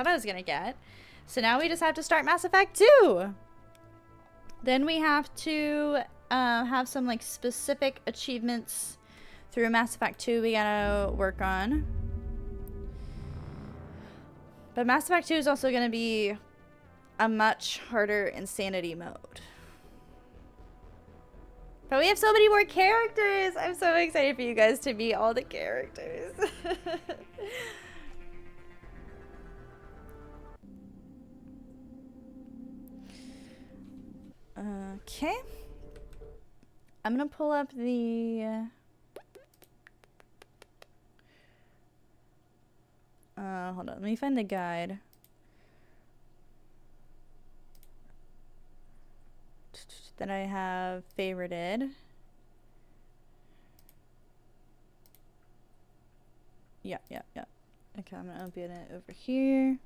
thought I was gonna get. So now we just have to start Mass Effect 2. Then we have to have some like specific achievements through Mass Effect 2 we gotta work on. But Mass Effect 2 is also gonna be a much harder insanity mode. But we have so many more characters. I'm so excited for you guys to meet all the characters. Okay. I'm gonna pull up the hold on, let me find the guide. That I have favorited. Yeah. Okay, I'm gonna open it over here.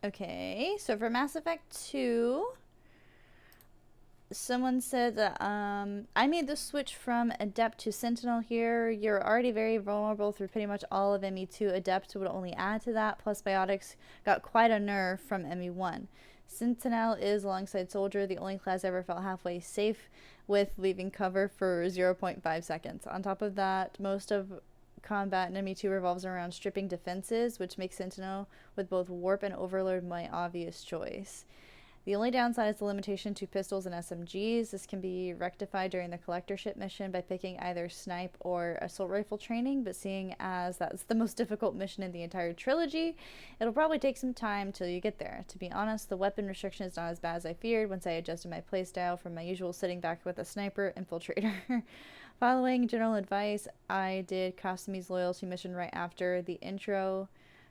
Okay, so for Mass Effect 2, someone said that I made the switch from Adept to Sentinel here. You're already very vulnerable through pretty much all of ME2. Adept would only add to that, plus Biotics got quite a nerf from ME1. Sentinel is, alongside Soldier, the only class I ever felt halfway safe with leaving cover for 0.5 seconds. On top of that, most of combat in ME2 revolves around stripping defenses, which makes Sentinel with both Warp and Overload my obvious choice. The only downside is the limitation to pistols and SMGs. This can be rectified during the collectorship mission by picking either snipe or assault rifle training, but seeing as that's the most difficult mission in the entire trilogy, it'll probably take some time till you get there. To be honest, the weapon restriction is not as bad as I feared once I adjusted my playstyle from my usual sitting back with a sniper infiltrator. Following general advice, I did Kasami's loyalty mission right after the intro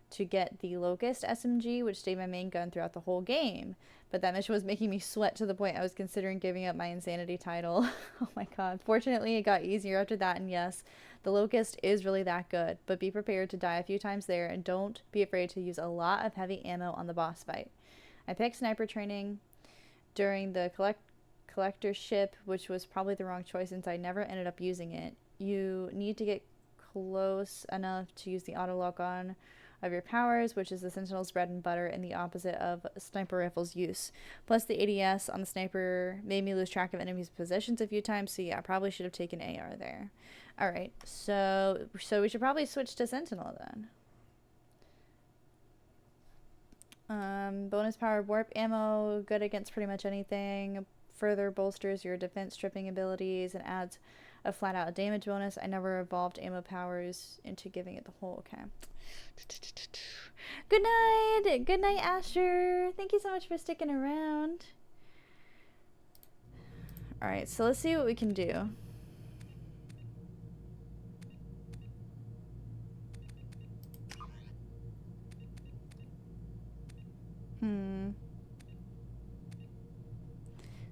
to get the Locust SMG, which stayed my main gun throughout the whole game. But that mission was making me sweat to the point I was considering giving up my Insanity title. Oh my god. Fortunately, it got easier after that, and yes, the Locust is really that good, but be prepared to die a few times there, and don't be afraid to use a lot of heavy ammo on the boss fight. I picked sniper training during the collectorship, which was probably the wrong choice since I never ended up using it. You need to get close enough to use the auto lock on of your powers, which is the Sentinel's bread and butter and the opposite of sniper rifle's use. Plus, the ADS on the sniper made me lose track of enemies' positions a few times, so yeah, I probably should have taken AR there. Alright, so we should probably switch to Sentinel then. Bonus power warp ammo, good against pretty much anything. Further bolsters your defense stripping abilities and adds a flat out damage bonus. I never evolved ammo powers into giving it the whole. Okay. Good night. Good night, Asher. Thank you so much for sticking around. Alright, so let's see what we can do.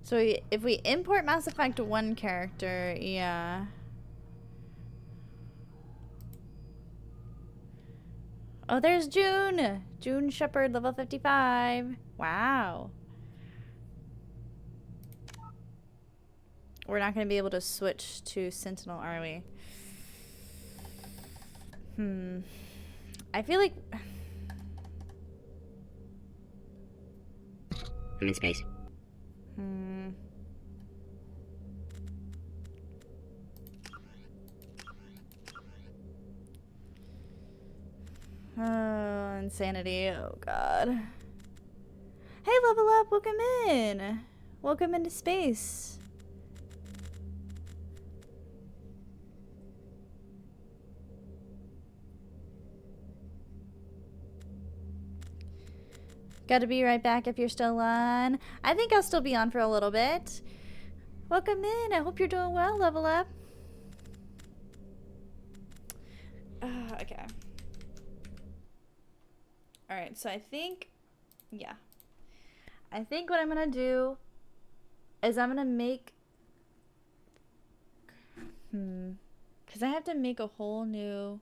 So if we import Mass Effect 1 character, yeah. Oh, there's June! June Shepard, level 55. Wow. We're not going to be able to switch to Sentinel, are we? I feel like... I'm in space. Oh, insanity. Oh, God. Hey, Level Up! Welcome in! Welcome into space. Gotta be right back if you're still on. I think I'll still be on for a little bit. Welcome in. I hope you're doing well, Level Up. Okay. Alright, so I think... Yeah. I think what I'm gonna do is I'm gonna make... Because I have to make a whole new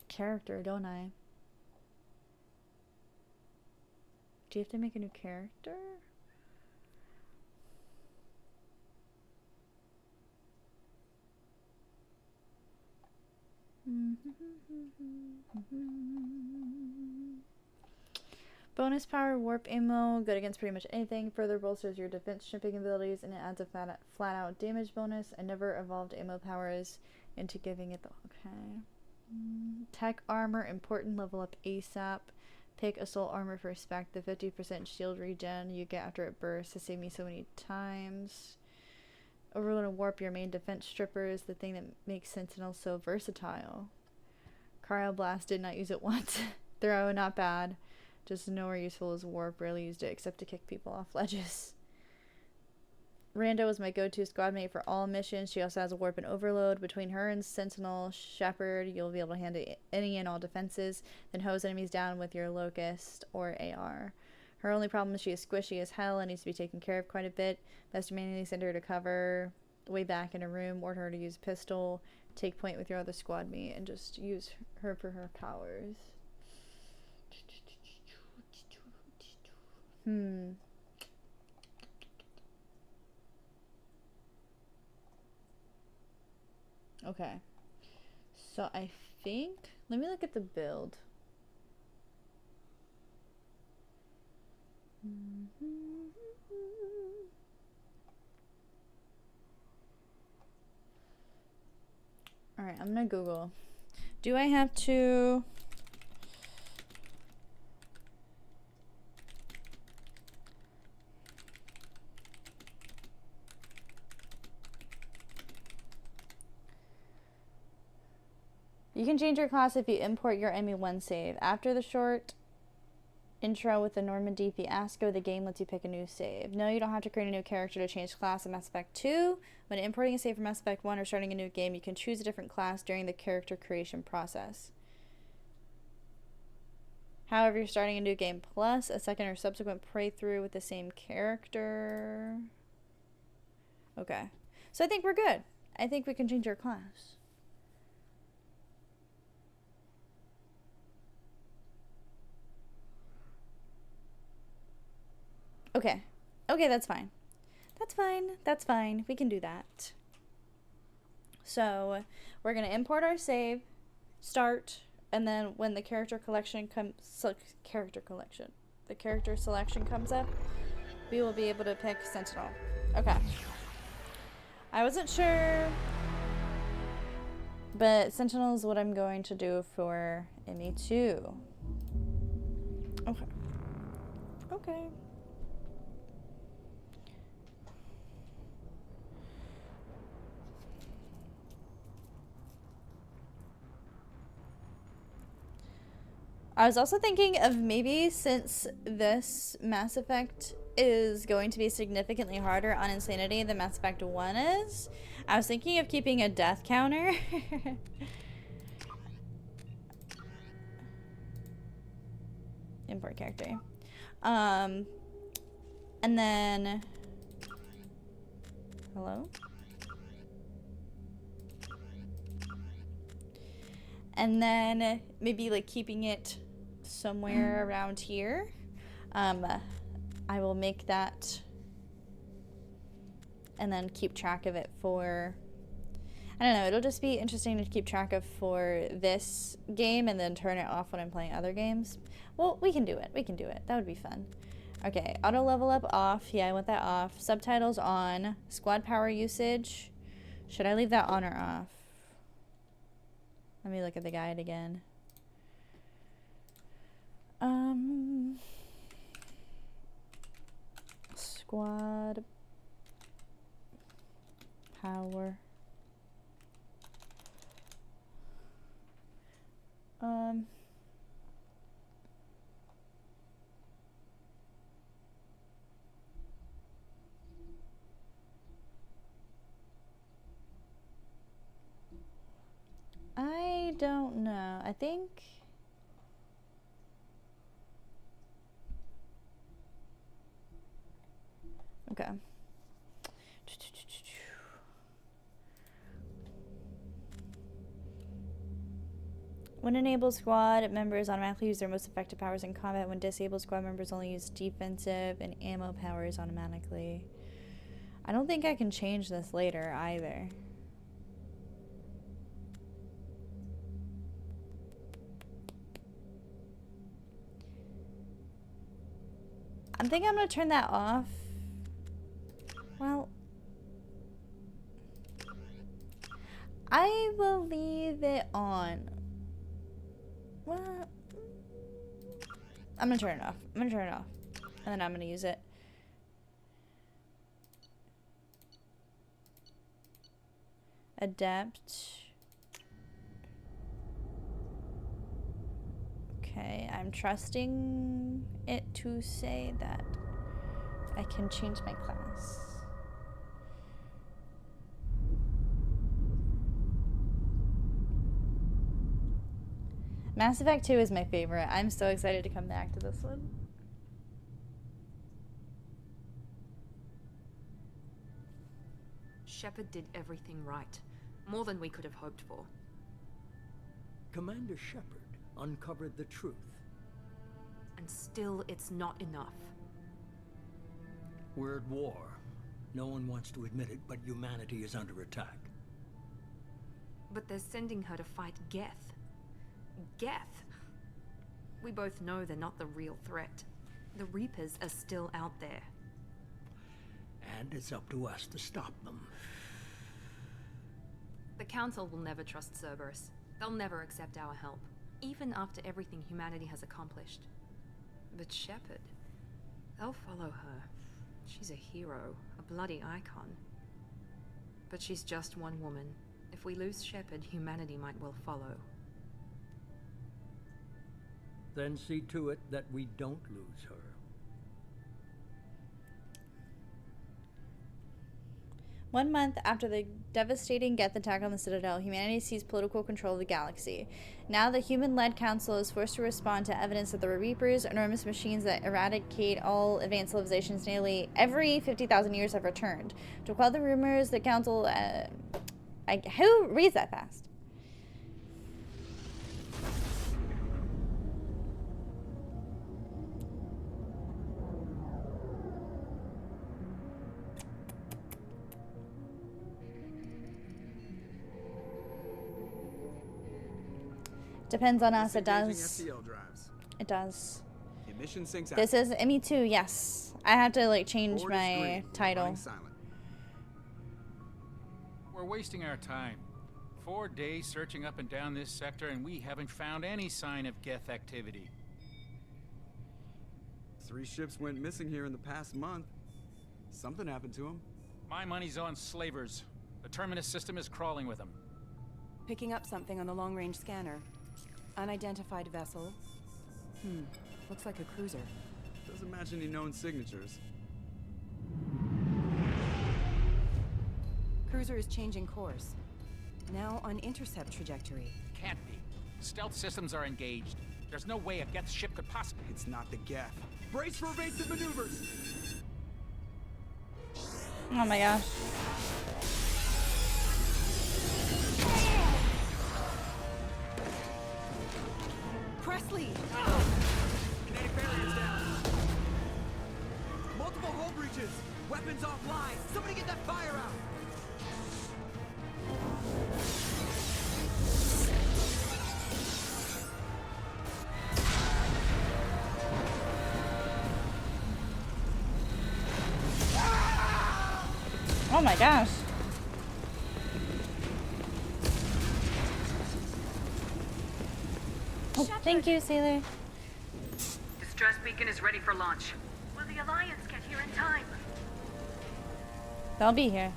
character, don't I? Do you have to make a new character? Bonus power warp ammo, good against pretty much anything. Further bolsters your defense stripping abilities, and it adds a flat out damage bonus. I never evolved ammo powers into giving it the okay. Tech armor, important, level up ASAP. Pick assault armor for spec. The 50% shield regen you get after it bursts has saved me so many times. Overload and warp, your main defense stripper, is the thing that makes Sentinel so versatile. Cryoblast, did not use it once. Throw, not bad. Just nowhere useful as warp. Rarely used it except to kick people off ledges. Rando is my go-to squad mate for all missions. She also has a warp and overload. Between her and Sentinel Shepherd, you'll be able to handle any and all defenses, then hose enemies down with your Locust or AR. Her only problem is she is squishy as hell and needs to be taken care of quite a bit. Best to manually send her to cover way back in a room, order her to use a pistol, take point with your other squad mate, and just use her for her powers. Okay. So I think, let me look at the build. Alright, I'm gonna Google. Do I have to... You can change your class if you import your ME1 save. After the short intro with the Normandy fiasco, the game lets you pick a new save. No, you don't have to create a new character to change class in Mass Effect 2. When importing a save from Mass Effect 1 or starting a new game, you can choose a different class during the character creation process. However, you're starting a new game plus a second or subsequent playthrough with the same character. Okay. So I think we're good. I think we can change our class. Okay. Okay, that's fine. That's fine. That's fine. We can do that. So, we're going to import our save, start, and then when the character collection comes... The character selection comes up, we will be able to pick Sentinel. Okay. I wasn't sure, but Sentinel is what I'm going to do for ME2. Okay. Okay. I was also thinking of maybe, since this Mass Effect is going to be significantly harder on Insanity than Mass Effect 1 is, I was thinking of keeping a death counter. Import character. And then... Hello? And then maybe like keeping it somewhere around here. I will make that and then keep track of it for, I don't know, it'll just be interesting to keep track of for this game and then turn it off when I'm playing other games. Well, we can do it. We can do it. That would be fun. Okay, auto level up off. Yeah, I want that off. Subtitles on. Squad power usage. Should I leave that on or off? Let me look at the guide again. Squad power. I don't know. I think... Okay. When When enabled, squad members automatically use their most effective powers in combat. When disabled, squad members only use defensive and ammo powers automatically. I don't think I can change this later either. I think I'm gonna turn that off. Well, I will leave it on. What? I'm gonna turn it off. I'm gonna turn it off. And then I'm gonna use it. Adept. Okay, I'm trusting it to say that I can change my class. Mass Effect 2 is my favorite. I'm so excited to come back to this one. Shepard did everything right. More than we could have hoped for. Commander Shepard uncovered the truth. And still, it's not enough. We're at war. No one wants to admit it, but humanity is under attack. But they're sending her to fight Geth. Geth! We both know they're not the real threat. The Reapers are still out there. And it's up to us to stop them. The Council will never trust Cerberus. They'll never accept our help, even after everything humanity has accomplished. But Shepard, they'll follow her. She's a hero, a bloody icon. But she's just one woman. If we lose Shepard, humanity might well follow. Then see to it that we don't lose her. One month after the devastating Geth attack on the Citadel, humanity seized political control of the galaxy. Now the human-led council is forced to respond to evidence that the Reapers, enormous machines that eradicate all advanced civilizations nearly every 50,000 years, have returned. To quell the rumors, the council... who reads that fast? Depends on us, it does. It does. Emission syncs This is ME2, yes. I have to like change my title. We're wasting our time. 4 days searching up and down this sector and we haven't found any sign of Geth activity. 3 ships went missing here in the past month. Something happened to them. My money's on slavers. The Terminus system is crawling with them. Picking up something on the long-range scanner. Unidentified vessel. Looks like a cruiser. Doesn't match any known signatures. Cruiser is changing course. Now on intercept trajectory. Can't be. Stealth systems are engaged. There's no way a Geth ship could possibly... It's not the Geth. Brace for evasive maneuvers! Oh my gosh. Presley! Kinetic barriers down. Multiple hull breaches. Weapons offline. Somebody get that fire out. Oh my gosh. Oh, thank you, Sailor. Distress beacon is ready for launch. Will the Alliance get here in time? They'll be here.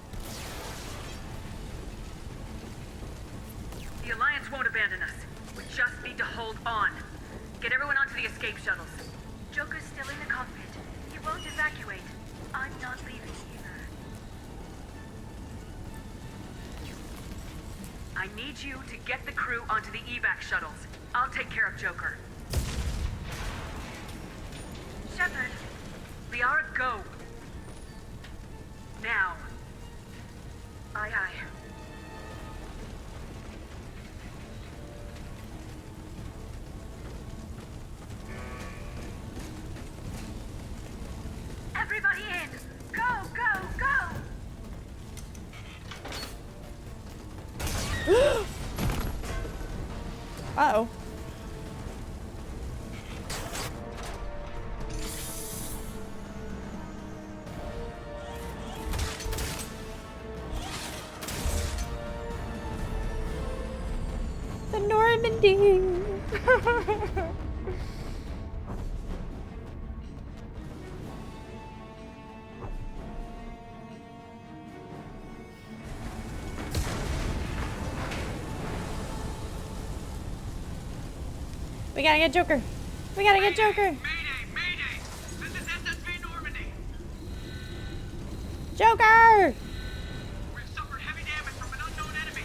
The Alliance won't abandon us. We just need to hold on. Get everyone onto the escape shuttles. Joker's still in the cockpit. He won't evacuate. I'm not leaving either. I need you to get the crew onto the evac shuttles. I'll take care of Joker. Shepard, Liara, go. Now. Aye, aye. Everybody in! Go, go, go! Uh-oh. The Normandy. We gotta get Joker. We gotta get Joker. Mayday! Mayday! This is SSV Normandy! Joker! We've suffered heavy damage from an unknown enemy!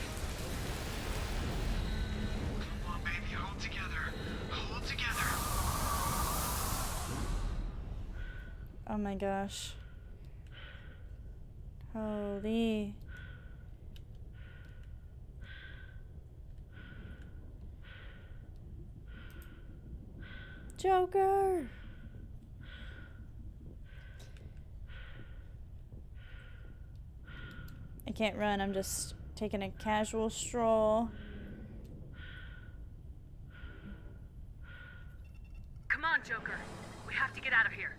Come on, baby, hold together. Hold together. Oh my gosh. Holy. Joker! I can't run, I'm just taking a casual stroll. Come on, Joker. We have to get out of here.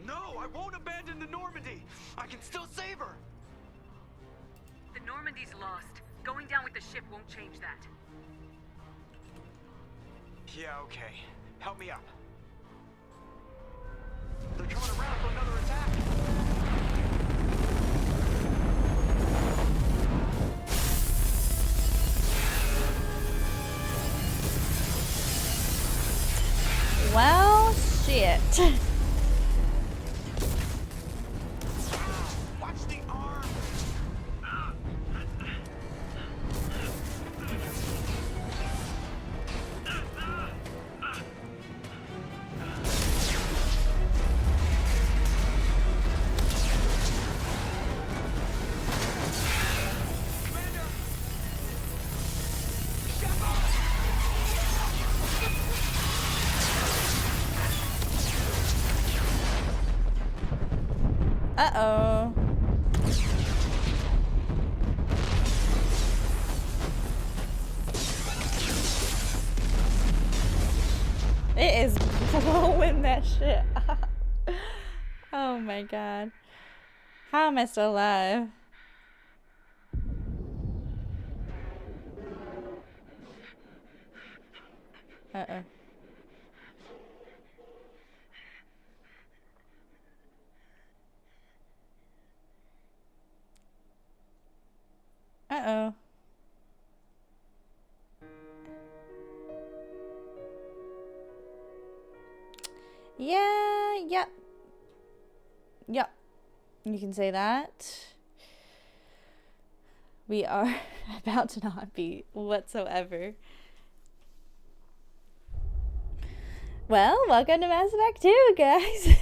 No, I won't abandon the Normandy! I can still save her! The Normandy's lost. Going down with the ship won't change that. Yeah, okay. Help me up. They're coming around for another attack! Well, shit. Watch the arm! Uh-oh. It is blowing that shit up. Oh my god. How am I still alive? Uh-oh. Uh-oh. Yeah, yep. Yep. You can say that. We are about to not be whatsoever. Well, welcome to Mass Effect 2, guys.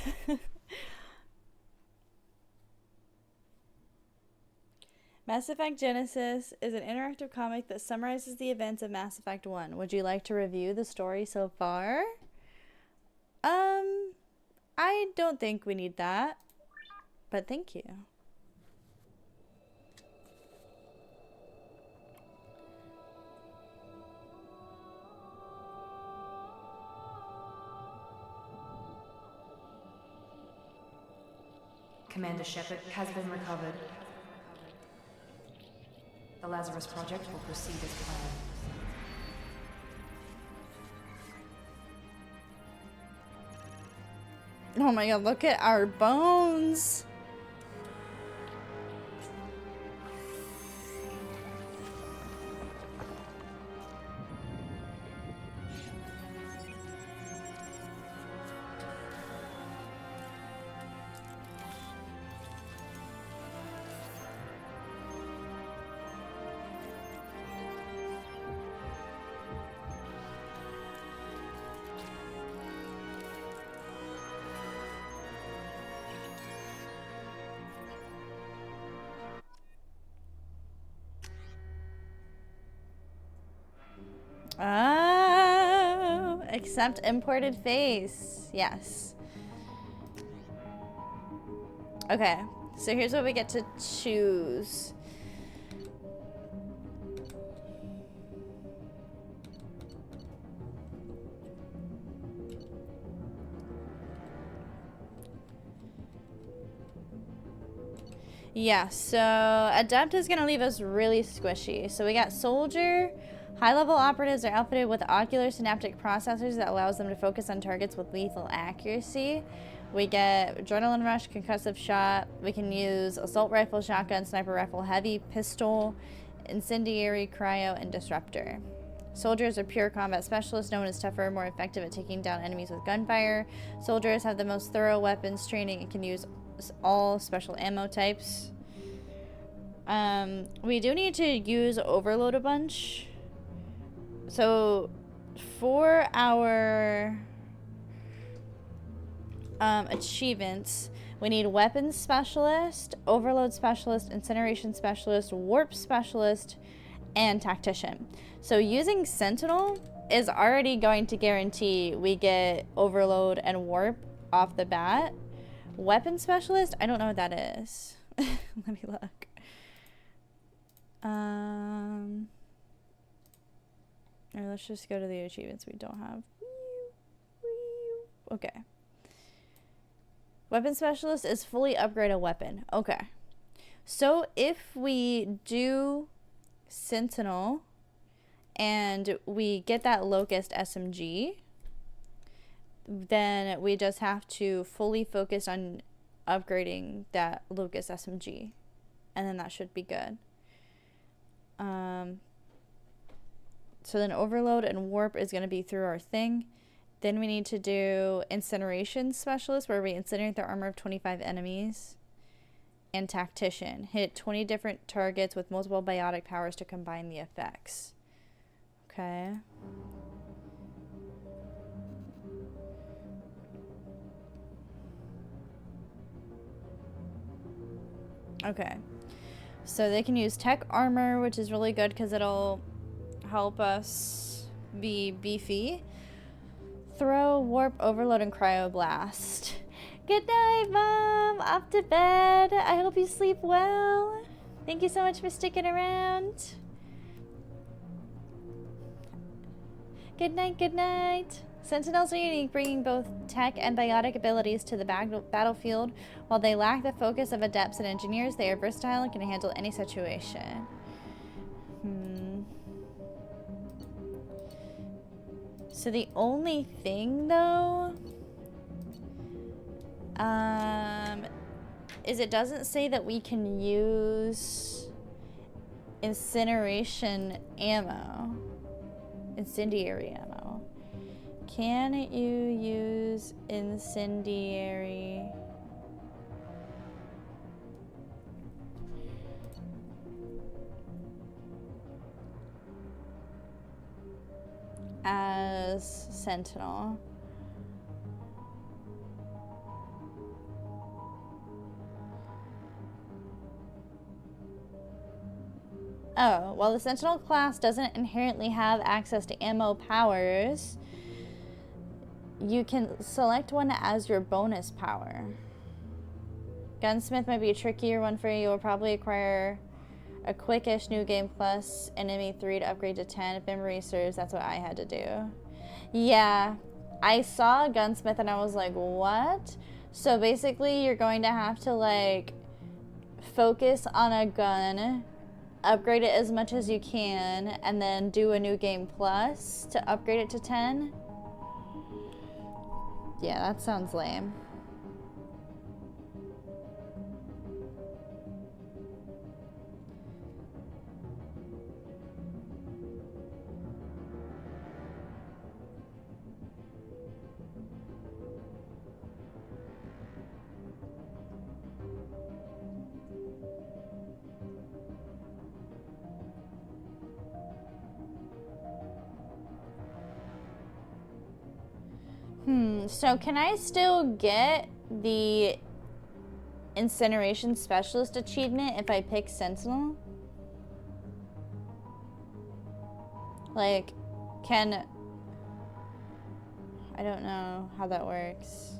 Mass Effect Genesis is an interactive comic that summarizes the events of Mass Effect 1. Would you like to review the story so far? I don't think we need that, but thank you. Commander Shepard has been recovered. The Lazarus Project will proceed as planned. Oh my god, look at our bones. Oh, accept imported face. Yes. Okay, so here's what we get to choose. Yeah, so Adept is going to leave us really squishy. So we got Soldier. High-level operatives are outfitted with ocular synaptic processors that allows them to focus on targets with lethal accuracy. We get Adrenaline Rush, Concussive Shot. We can use Assault Rifle, Shotgun, Sniper Rifle, Heavy Pistol, Incendiary, Cryo, and Disruptor. Soldiers are pure combat specialists, known as tougher, more effective at taking down enemies with gunfire. Soldiers have the most thorough weapons training and can use all special ammo types. We do need to use Overload a bunch. So for our achievements, we need Weapons Specialist, Overload Specialist, Incineration Specialist, Warp Specialist, and Tactician. So using Sentinel is already going to guarantee we get Overload and Warp off the bat. Weapon Specialist? I don't know what that is. Let me look. Or let's just go to the achievements we don't have. Okay. Weapon Specialist is fully upgrade a weapon. Okay. So if we do Sentinel and we get that Locust SMG, then we just have to fully focus on upgrading that Locust SMG, and then that should be good. So then Overload and Warp is going to be through our thing. Then we need to do Incineration Specialist, where we incinerate the armor of 25 enemies, and Tactician. Hit 20 different targets with multiple biotic powers to combine the effects. Okay. Okay, so they can use Tech Armor, which is really good because it'll help us be beefy. Throw, Warp, Overload, and Cryoblast. Good night, Mom. Off to bed. I hope you sleep well. Thank you so much for sticking around. Good night, good night. Sentinels are unique, bringing both tech and biotic abilities to the battlefield. While they lack the focus of adepts and engineers, they are versatile and can handle any situation. So the only thing, though, is it doesn't say that we can use incineration ammo. Incendiary ammo. Can you use incendiary? As Sentinel? Oh, while the Sentinel class doesn't inherently have access to ammo powers, you can select one as your bonus power. Gunsmith might be a trickier one for you. You'll probably acquire a quickish New Game Plus enemy 3 to upgrade to 10. If memory serves, that's what I had to do. Yeah, I saw a Gunsmith and I was like, what? So basically you're going to have to like focus on a gun, upgrade it as much as you can, and then do a New Game Plus to upgrade it to 10. Yeah, that sounds lame. So can I still get the Incineration Specialist achievement if I pick Sentinel? Like, I don't know how that works.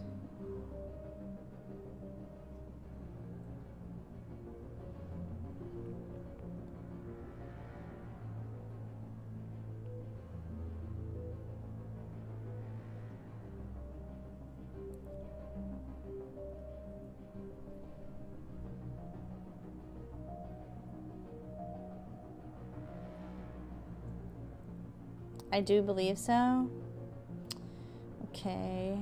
I do believe so. Okay.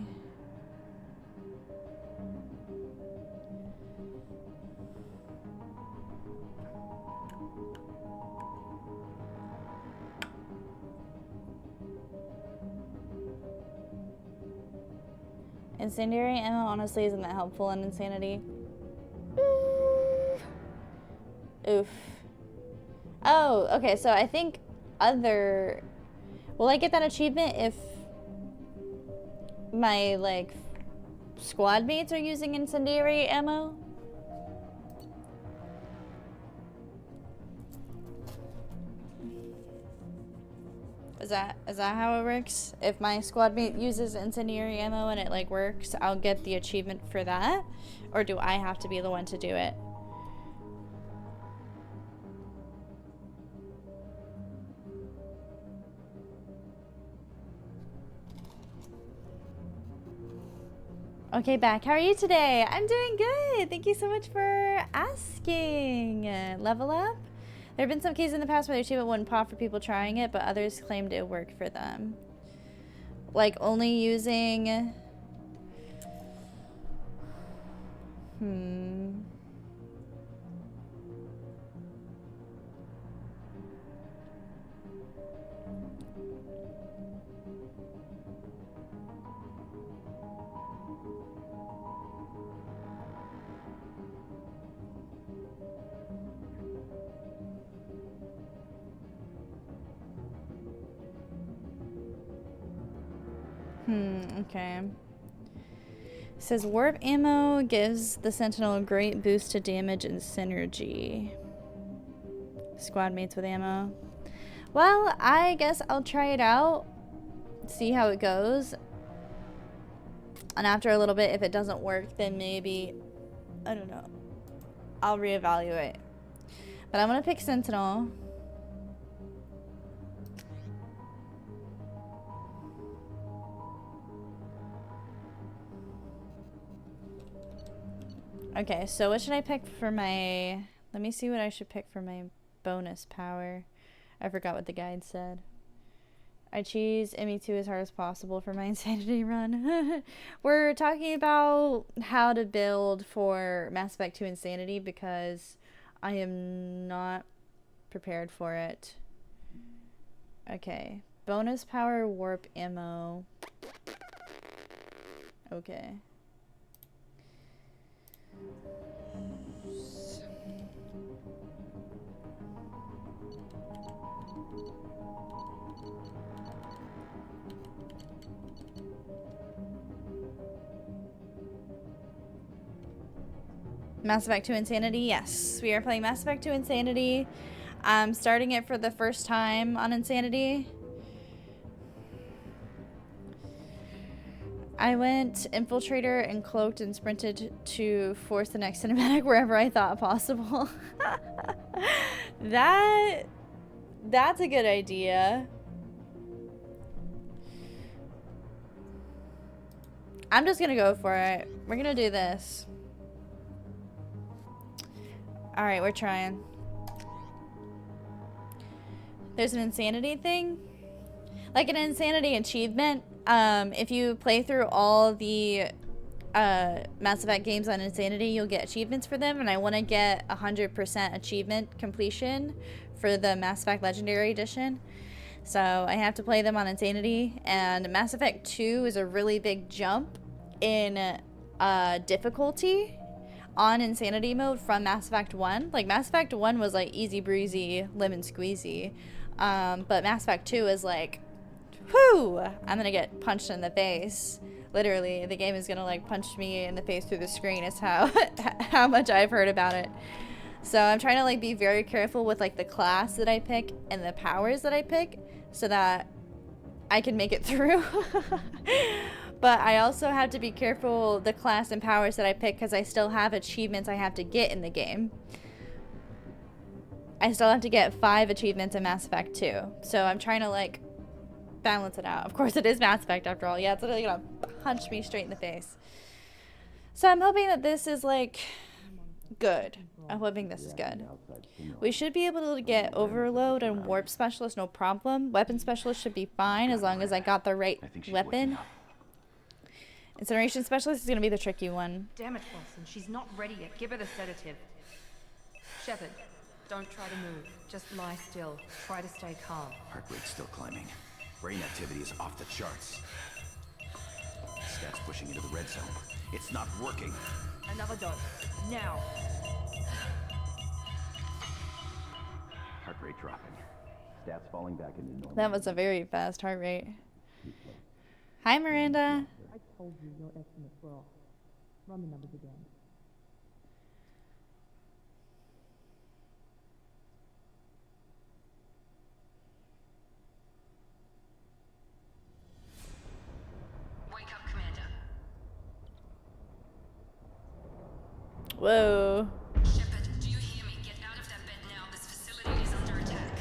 Incendiary ammo honestly isn't that helpful in Insanity. Oof. Oh, okay, so I think other... Will I get that achievement if my, like, squad mates are using incendiary ammo? Is that how it works? If my squad mate uses incendiary ammo and it like works, I'll get the achievement for that? Or do I have to be the one to do it? Okay, back. How are you today? I'm doing good. Thank you so much for asking. Level up? There have been some cases in the past where the achievement wouldn't pop for people trying it, but others claimed it worked for them. Like only using... Okay. It says warp ammo gives the Sentinel a great boost to damage and synergy. Squad mates with ammo. Well, I guess I'll try it out. See how it goes. And after a little bit, if it doesn't work, then maybe, I don't know, I'll reevaluate. But I'm gonna pick Sentinel. Okay, so what should I pick for my... Let me see what I should pick for my bonus power. I forgot what the guide said. I choose ME2 as hard as possible for my Insanity run. We're talking about how to build for Mass Effect 2 Insanity because I am not prepared for it. Okay. Bonus power warp ammo. Okay. Mass Effect 2 Insanity, yes. We are playing Mass Effect 2 Insanity. I'm starting it for the first time on Insanity. I went Infiltrator and cloaked and sprinted to force the next cinematic wherever I thought possible. That's a good idea. I'm just gonna go for it. We're gonna do this. Alright, we're trying. There's an Insanity thing. Like an Insanity achievement. If you play through all the Mass Effect games on Insanity, you'll get achievements for them. And I want to get 100% achievement completion for the Mass Effect Legendary Edition. So I have to play them on Insanity. And Mass Effect 2 is a really big jump in difficulty on Insanity mode from Mass Effect 1. Like, Mass Effect 1 was, like, easy breezy, lemon squeezy. But Mass Effect 2 is, like, whew! I'm gonna get punched in the face. Literally, the game is gonna, like, punch me in the face through the screen is how, how much I've heard about it. So I'm trying to, like, be very careful with, like, the class that I pick and the powers that I pick so that I can make it through. But I also have to be careful the class and powers that I pick because I still have achievements I have to get in the game. I still have to get 5 achievements in Mass Effect 2. So I'm trying to, like, balance it out. Of course, it is Mass Effect after all. Yeah, it's literally gonna punch me straight in the face. So I'm hoping that this is, like, good. I'm hoping this is good. We should be able to get overload and warp specialist, no problem. Weapon specialist should be fine as long as I got the right weapon. Incineration specialist is going to be the tricky one. Damn it, Wilson. She's not ready yet. Give her the sedative. Shepard, don't try to move. Just lie still. Try to stay calm. Heart rate's still climbing. Brain activity is off the charts. Stats pushing into the red zone. It's not working. Another dose. Now. Heart rate dropping. Stats falling back into normal. That was a very fast heart rate. Hi, Miranda. I told you your estimates were off. Run the numbers again. Wake up, Commander. Whoa. Shepard, do you hear me? Get out of that bed now. This facility is under attack.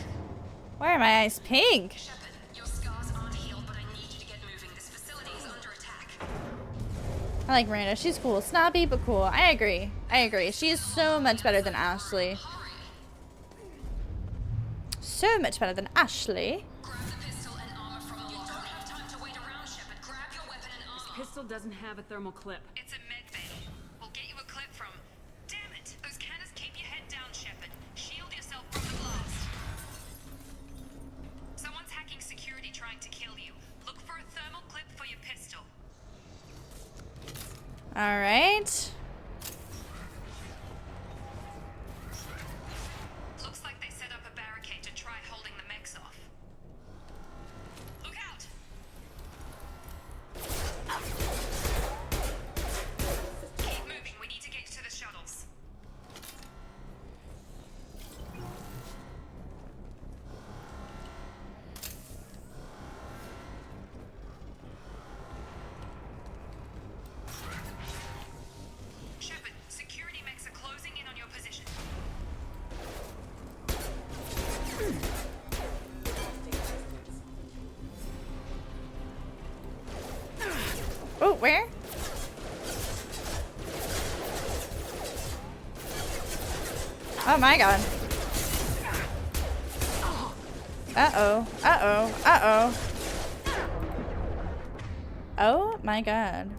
Why are my eyes pink? Shepard, your scars aren't healed, but I need you to get moving. This facility is under attack. I like Miranda. She's cool. Snobby, but cool. I agree. I agree. She is so much better than Ashley. So much better than Ashley. Grab the pistol and armor from the locker. Don't have time to wait around, Shepard. Grab your weapon and armor. Pistol doesn't have a thermal clip. It's a med bay. We'll get you a clip from... Damn it! Those cannons, keep your head down, Shepard. Shield yourself from the blast. Someone's hacking security trying to kill you. Look for a thermal clip for your pistol. All right. Looks like they set up a barricade to try holding the mechs off. Look out! Keep moving. We need to get to the shuttles. Shepard, security mechs are closing in on your position. Oh, where? Oh my god. Uh-oh. Uh-oh. Uh-oh. Oh my god.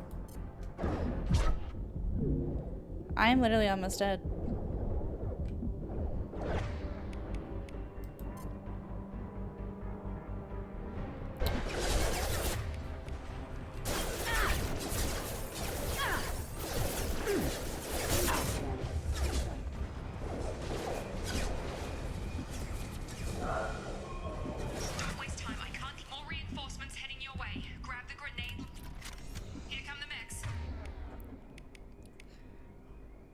I'm literally almost dead. Don't waste time. I can't. More reinforcements heading your way. Grab the grenade. Here come the mechs.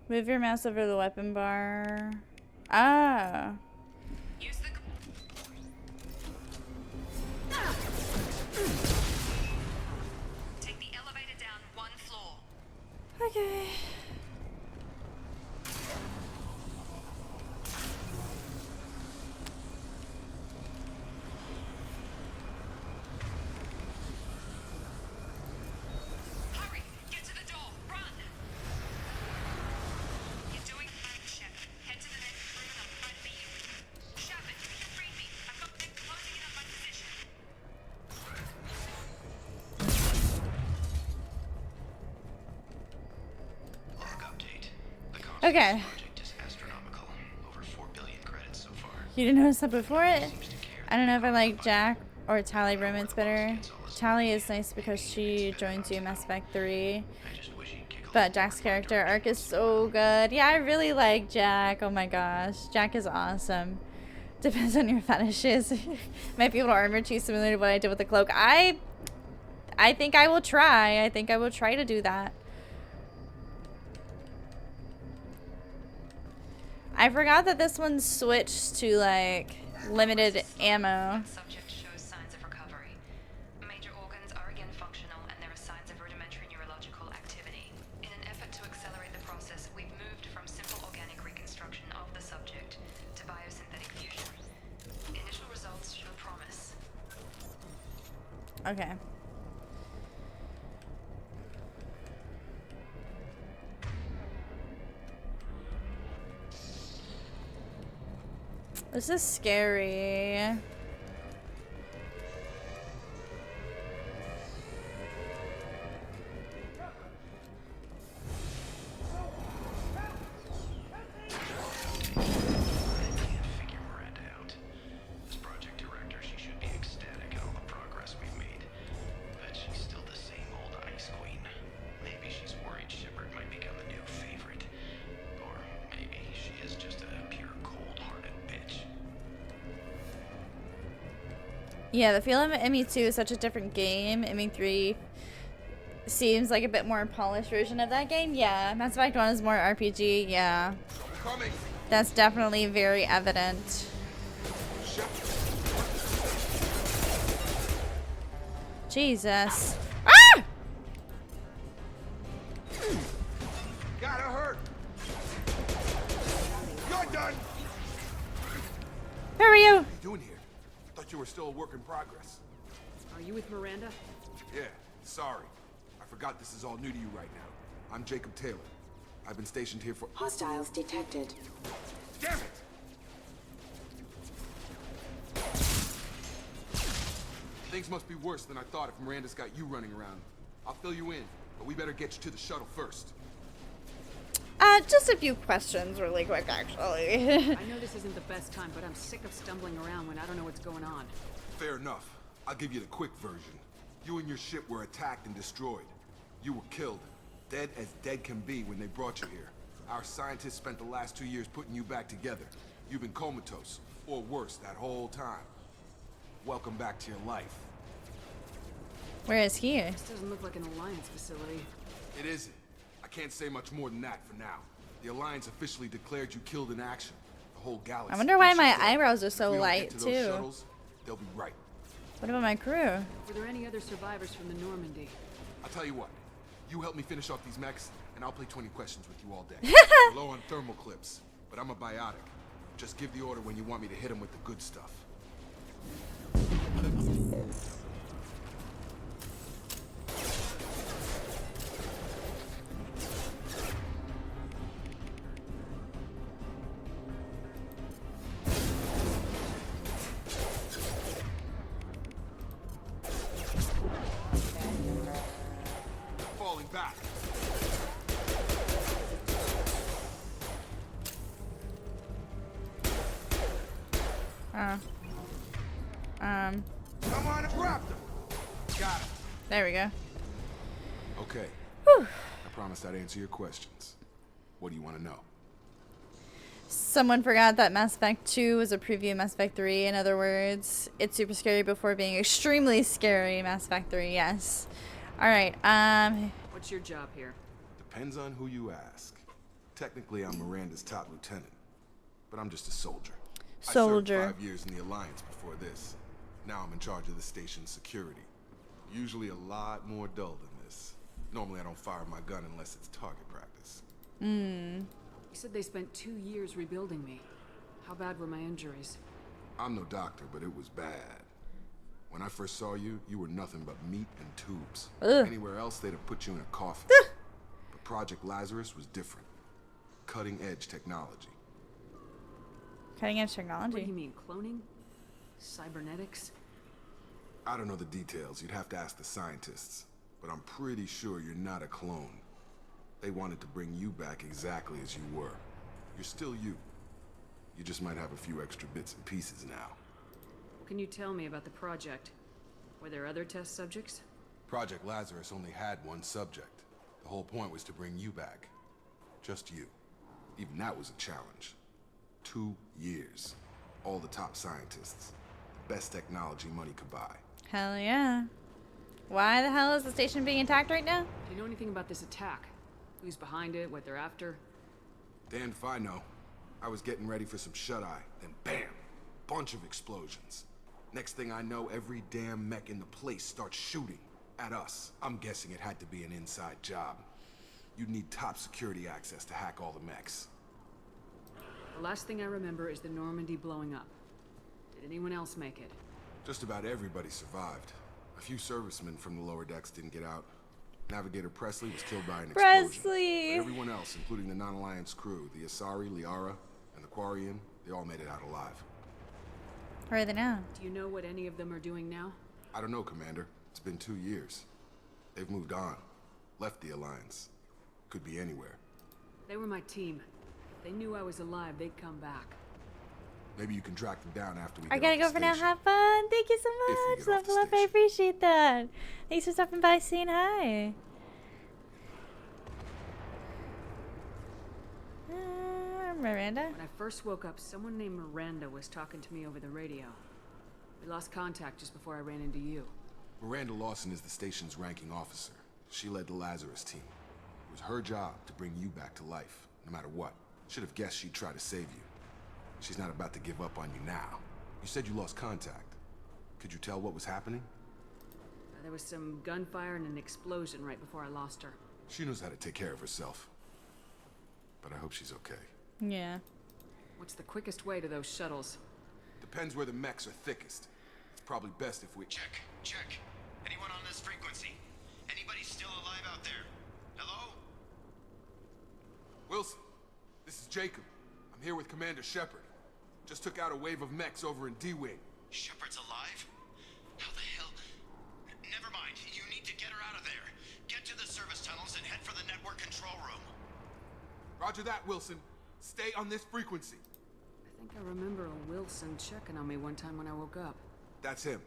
Move your mouse over the weapon bar. Ah. Use the... Take the elevator down 1 floor. Okay. Hurry! Get to the door! Run! You're doing fine, Shepard. Head to the next room and I'll try to beat you. Shepard, you read me. I've got them closing in on my position. Log update. The cost Okay. of this project is astronomical. Over 4 billion credits so far. You didn't notice that before it? I don't know if I like Jack or Tally romance better. Tally is nice because she joins you in Mass Effect 3. I just wish he'd kick But Jack's character arc is so good. Yeah, I really like Jack. Oh my gosh. Jack is awesome. Depends on your fetishes. Might be able to armor too, similar to what I did with the cloak. I think I will try. I think I will try to do that. I forgot that this one switched to like limited ammo. Subject shows signs of recovery. Major organs are again functional and there are signs of rudimentary neurological activity. In an effort to accelerate the process, we've moved from simple organic reconstruction of the subject to biosynthetic fusion. Initial results show promise. Okay. This is scary. Yeah, the feeling of ME2 is such a different game. ME3 seems like a bit more polished version of that game. Yeah, Mass Effect 1 is more RPG. Yeah. That's definitely very evident. Jesus. Ah! Gotta hurt. You're done. Who are you? What are you doing here? Thought you were still a work in progress. Are you with Miranda? Yeah, sorry. I forgot this is all new to you right now. I'm Jacob Taylor. I've been stationed here for— Hostiles detected. Damn it! Things must be worse than I thought if Miranda's got you running around. I'll fill you in, but we better get you to the shuttle first. Just a few questions really quick, actually. I know this isn't the best time, but I'm sick of stumbling around when I don't know what's going on. Fair enough. I'll give you the quick version. You and your ship were attacked and destroyed. You were killed. Dead as dead can be when they brought you here. Our scientists spent the last 2 years putting you back together. You've been comatose, or worse, that whole time. Welcome back to your life. Where is he? This doesn't look like an Alliance facility. It isn't. I can't say much more than that for now. The Alliance officially declared you killed in action. The whole galaxy. I wonder why my thinks you're dead. eyebrows are If so we don't get light, to those too. shuttles, they'll be right. What about my crew? Were there any other survivors from the Normandy? I'll tell you what. You help me finish off these mechs, and I'll play 20 questions with you all day. We're low on thermal clips, but I'm a biotic. Just give the order when you want me to hit them with the good stuff. Falling back. Come on, grab them. Got it. There we go. Okay. I promised I'd answer your questions. What do you want to know? Someone forgot that Mass Effect 2 was a preview of Mass Effect 3. In other words, it's super scary before being extremely scary. Mass Effect 3, yes. Alright, What's your job here? Depends on who you ask. Technically, I'm Miranda's top lieutenant, but I'm just a soldier. Soldier. I served 5 years in the Alliance before this. Now I'm in charge of the station's security. Usually a lot more dull than this. Normally I don't fire my gun unless it's target practice. You said they spent 2 years rebuilding me. How bad were my injuries? I'm no doctor, but it was bad. When I first saw you, you were nothing but meat and tubes. Ugh. Anywhere else, they'd have put you in a coffin. But Project Lazarus was different. Cutting-edge technology. cutting edge What do technology. you mean, cloning? Cybernetics? I don't know the details. You'd have to ask the scientists. But I'm pretty sure you're not a clone. They wanted to bring you back exactly as you were. You're still you. You just might have a few extra bits and pieces now. What can you tell me about the project? Were there other test subjects? Project Lazarus only had one subject. The whole point was to bring you back. Just you. Even that was a challenge. 2 years. All the top scientists. The best technology money could buy. Hell yeah. Why the hell is the station being attacked right now? Do you know anything about this attack? Who's behind it, what they're after? Damned if I know. I was getting ready for some shut-eye, then bam! Bunch of explosions. Next thing I know, every damn mech in the place starts shooting at us. I'm guessing it had to be an inside job. You'd need top security access to hack all the mechs. The last thing I remember is the Normandy blowing up. Did anyone else make it? Just about everybody survived. A few servicemen from the lower decks didn't get out. Navigator Presley was killed by an explosion. Presley! But everyone else, including the non-Alliance crew, the Asari, Liara, and the Quarian, they all made it out alive. Where are they now? Do you know what any of them are doing now? I don't know, Commander. It's been 2 years. They've moved on. Left the Alliance. Could be anywhere. They were my team. If they knew I was alive, they'd come back. Maybe you can track them down after we I get gotta off go the for now. station. Have fun. Thank you so If we much. get off Level the up. I station. appreciate that. Thanks for stopping by, saying hi. Miranda? When I first woke up, someone named Miranda was talking to me over the radio. We lost contact just before I ran into you. Miranda Lawson is the station's ranking officer. She led the Lazarus team. It was her job to bring you back to life, no matter what. Should have guessed she'd try to save you. She's not about to give up on you now. You said you lost contact. Could you tell what was happening? There was some gunfire and an explosion right before I lost her. She knows how to take care of herself. But I hope she's okay. Yeah. What's the quickest way to those shuttles? Depends where the mechs are thickest. It's probably best if we... Check. Anyone on this frequency? Anybody still alive out there? Hello? Wilson, this is Jacob. I'm here with Commander Shepard. Just took out a wave of mechs over in D-Wing. Shepard's alive? How the hell? Never mind. You need to get her out of there. Get to the service tunnels and head for the network control room. Roger that, Wilson. Stay on this frequency. I think I remember a Wilson checking on me one time when I woke up. That's him.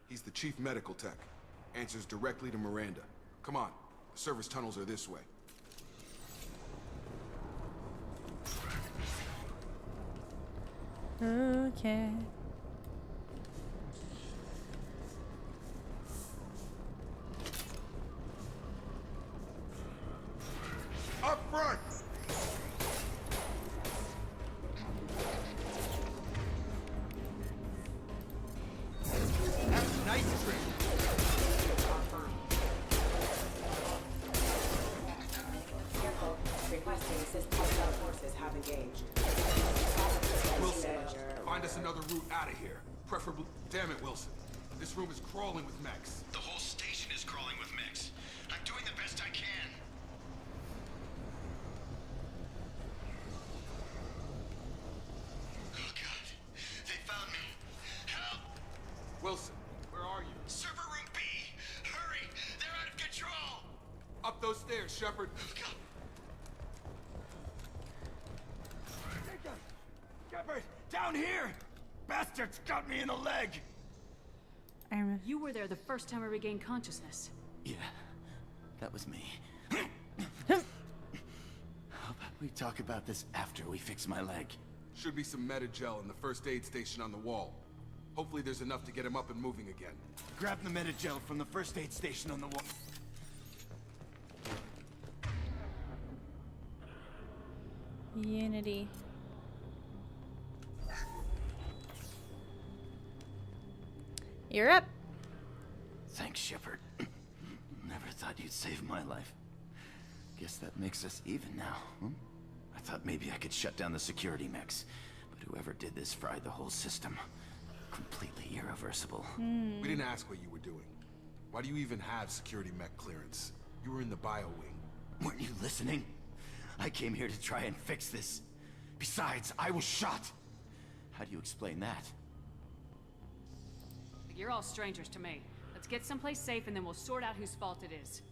He's the chief medical tech. Answers directly to Miranda. Come on. The service tunnels are this way. Okay. Up front! That's a nice trick. Requesting assistance. Hostile forces have engaged. Wilson, find us another route out of here. Preferably... Damn it, Wilson. This room is crawling with mechs. The whole station is crawling with mechs. I'm doing the best I can. Oh God, they found me. Help! Wilson, where are you? Server room B! Hurry! They're out of control! Up those stairs, Shepard. Shepard, down here! Bastards got me in the leg! You were there the first time I regained consciousness. Yeah, that was me. How about we talk about this after we fix my leg? Should be some Medi-gel in the first aid station on the wall. Hopefully there's enough to get him up and moving again. Grab the Medi-gel from the first aid station on the wall. Unity. You're up. Thanks, Shepard. Never thought you'd save my life. Guess that makes us even now, huh? I thought maybe I could shut down the security mechs, but whoever did this fried the whole system. Completely irreversible. We didn't ask what you were doing. Why do you even have security mech clearance? You were in the bio wing. Weren't you listening? I came here to try and fix this. Besides, I was shot. How do you explain that? You're all strangers to me. Let's get someplace safe and then we'll sort out whose fault it is.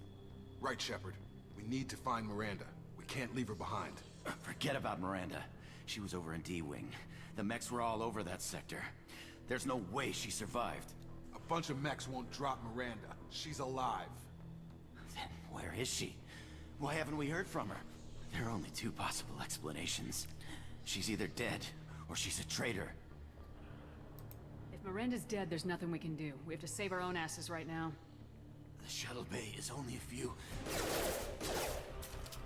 Right, Shepard. We need to find Miranda. We can't leave her behind. Forget about Miranda. She was over in D-Wing. The mechs were all over that sector. There's no way she survived. A bunch of mechs won't drop Miranda. She's alive. Then where is she? Why haven't we heard from her? There are only two possible explanations. She's either dead, or she's a traitor. If Miranda's dead, there's nothing we can do. We have to save our own asses right now. The shuttle bay is only a few.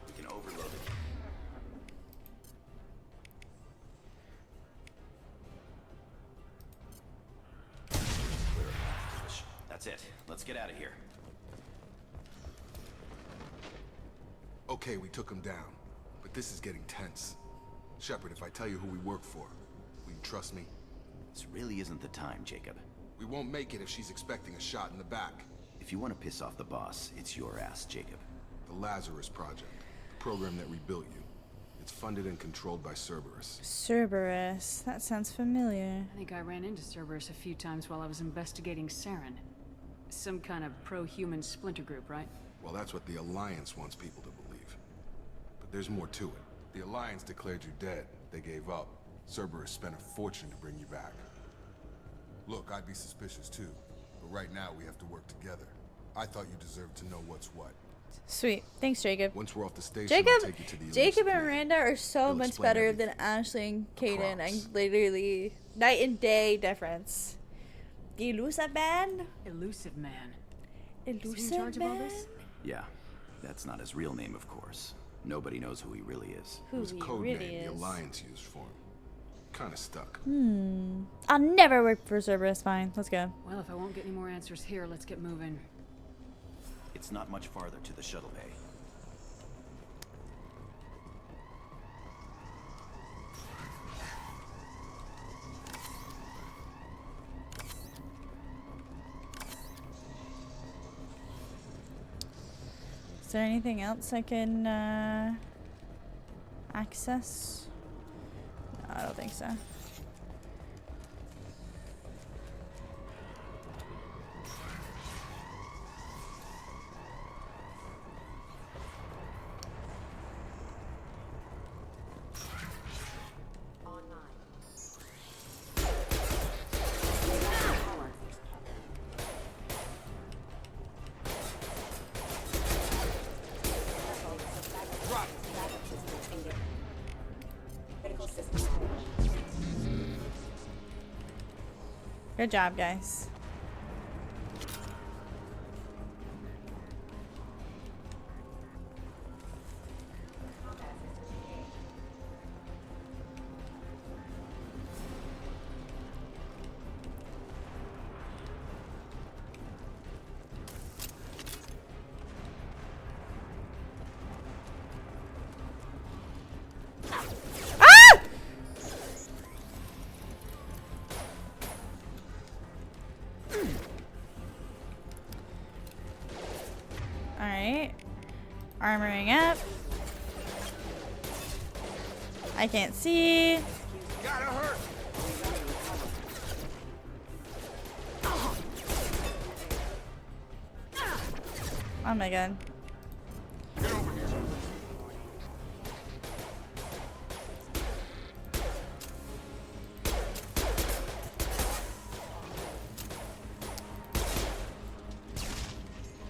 We can overload it. That's it. Let's get out of here. Okay, we took him down. But this is getting tense. Shepard, if I tell you who we work for, will you trust me? This really isn't the time, Jacob. We won't make it if she's expecting a shot in the back. If you want to piss off the boss, it's your ass, Jacob. The Lazarus Project. The program that rebuilt you. It's funded and controlled by Cerberus. Cerberus. That sounds familiar. I think I ran into Cerberus a few times while I was investigating Saren. Some kind of pro-human splinter group, right? Well, that's what the Alliance wants people to believe. But there's more to it. The Alliance declared you dead. They gave up. Cerberus spent a fortune to bring you back. Look, I'd be suspicious too. But right now, we have to work together. I thought you deserved to know what's what. Sweet. Thanks, Jacob. Once we're off the station, I'll take you to the Jacob and Elise Miranda are so They'll much explain better everything. than Ashley and Kaden. I literally night and day difference. The elusive man. Elusive man. Is he in Elusive charge of all man. this? Yeah, that's not his real name, of course. Nobody knows who he really is. It was a Who he code really name the is. Alliance used for him. Kinda stuck. I'll never work for Cerberus. Fine, let's go. Well, if I won't get any more answers here, let's get moving. It's not much farther to the shuttle bay. Is there anything else I can access? No, I don't think so. Good job, guys. Alright. Armoring up. I can't see. Gotta hurt. Oh my god.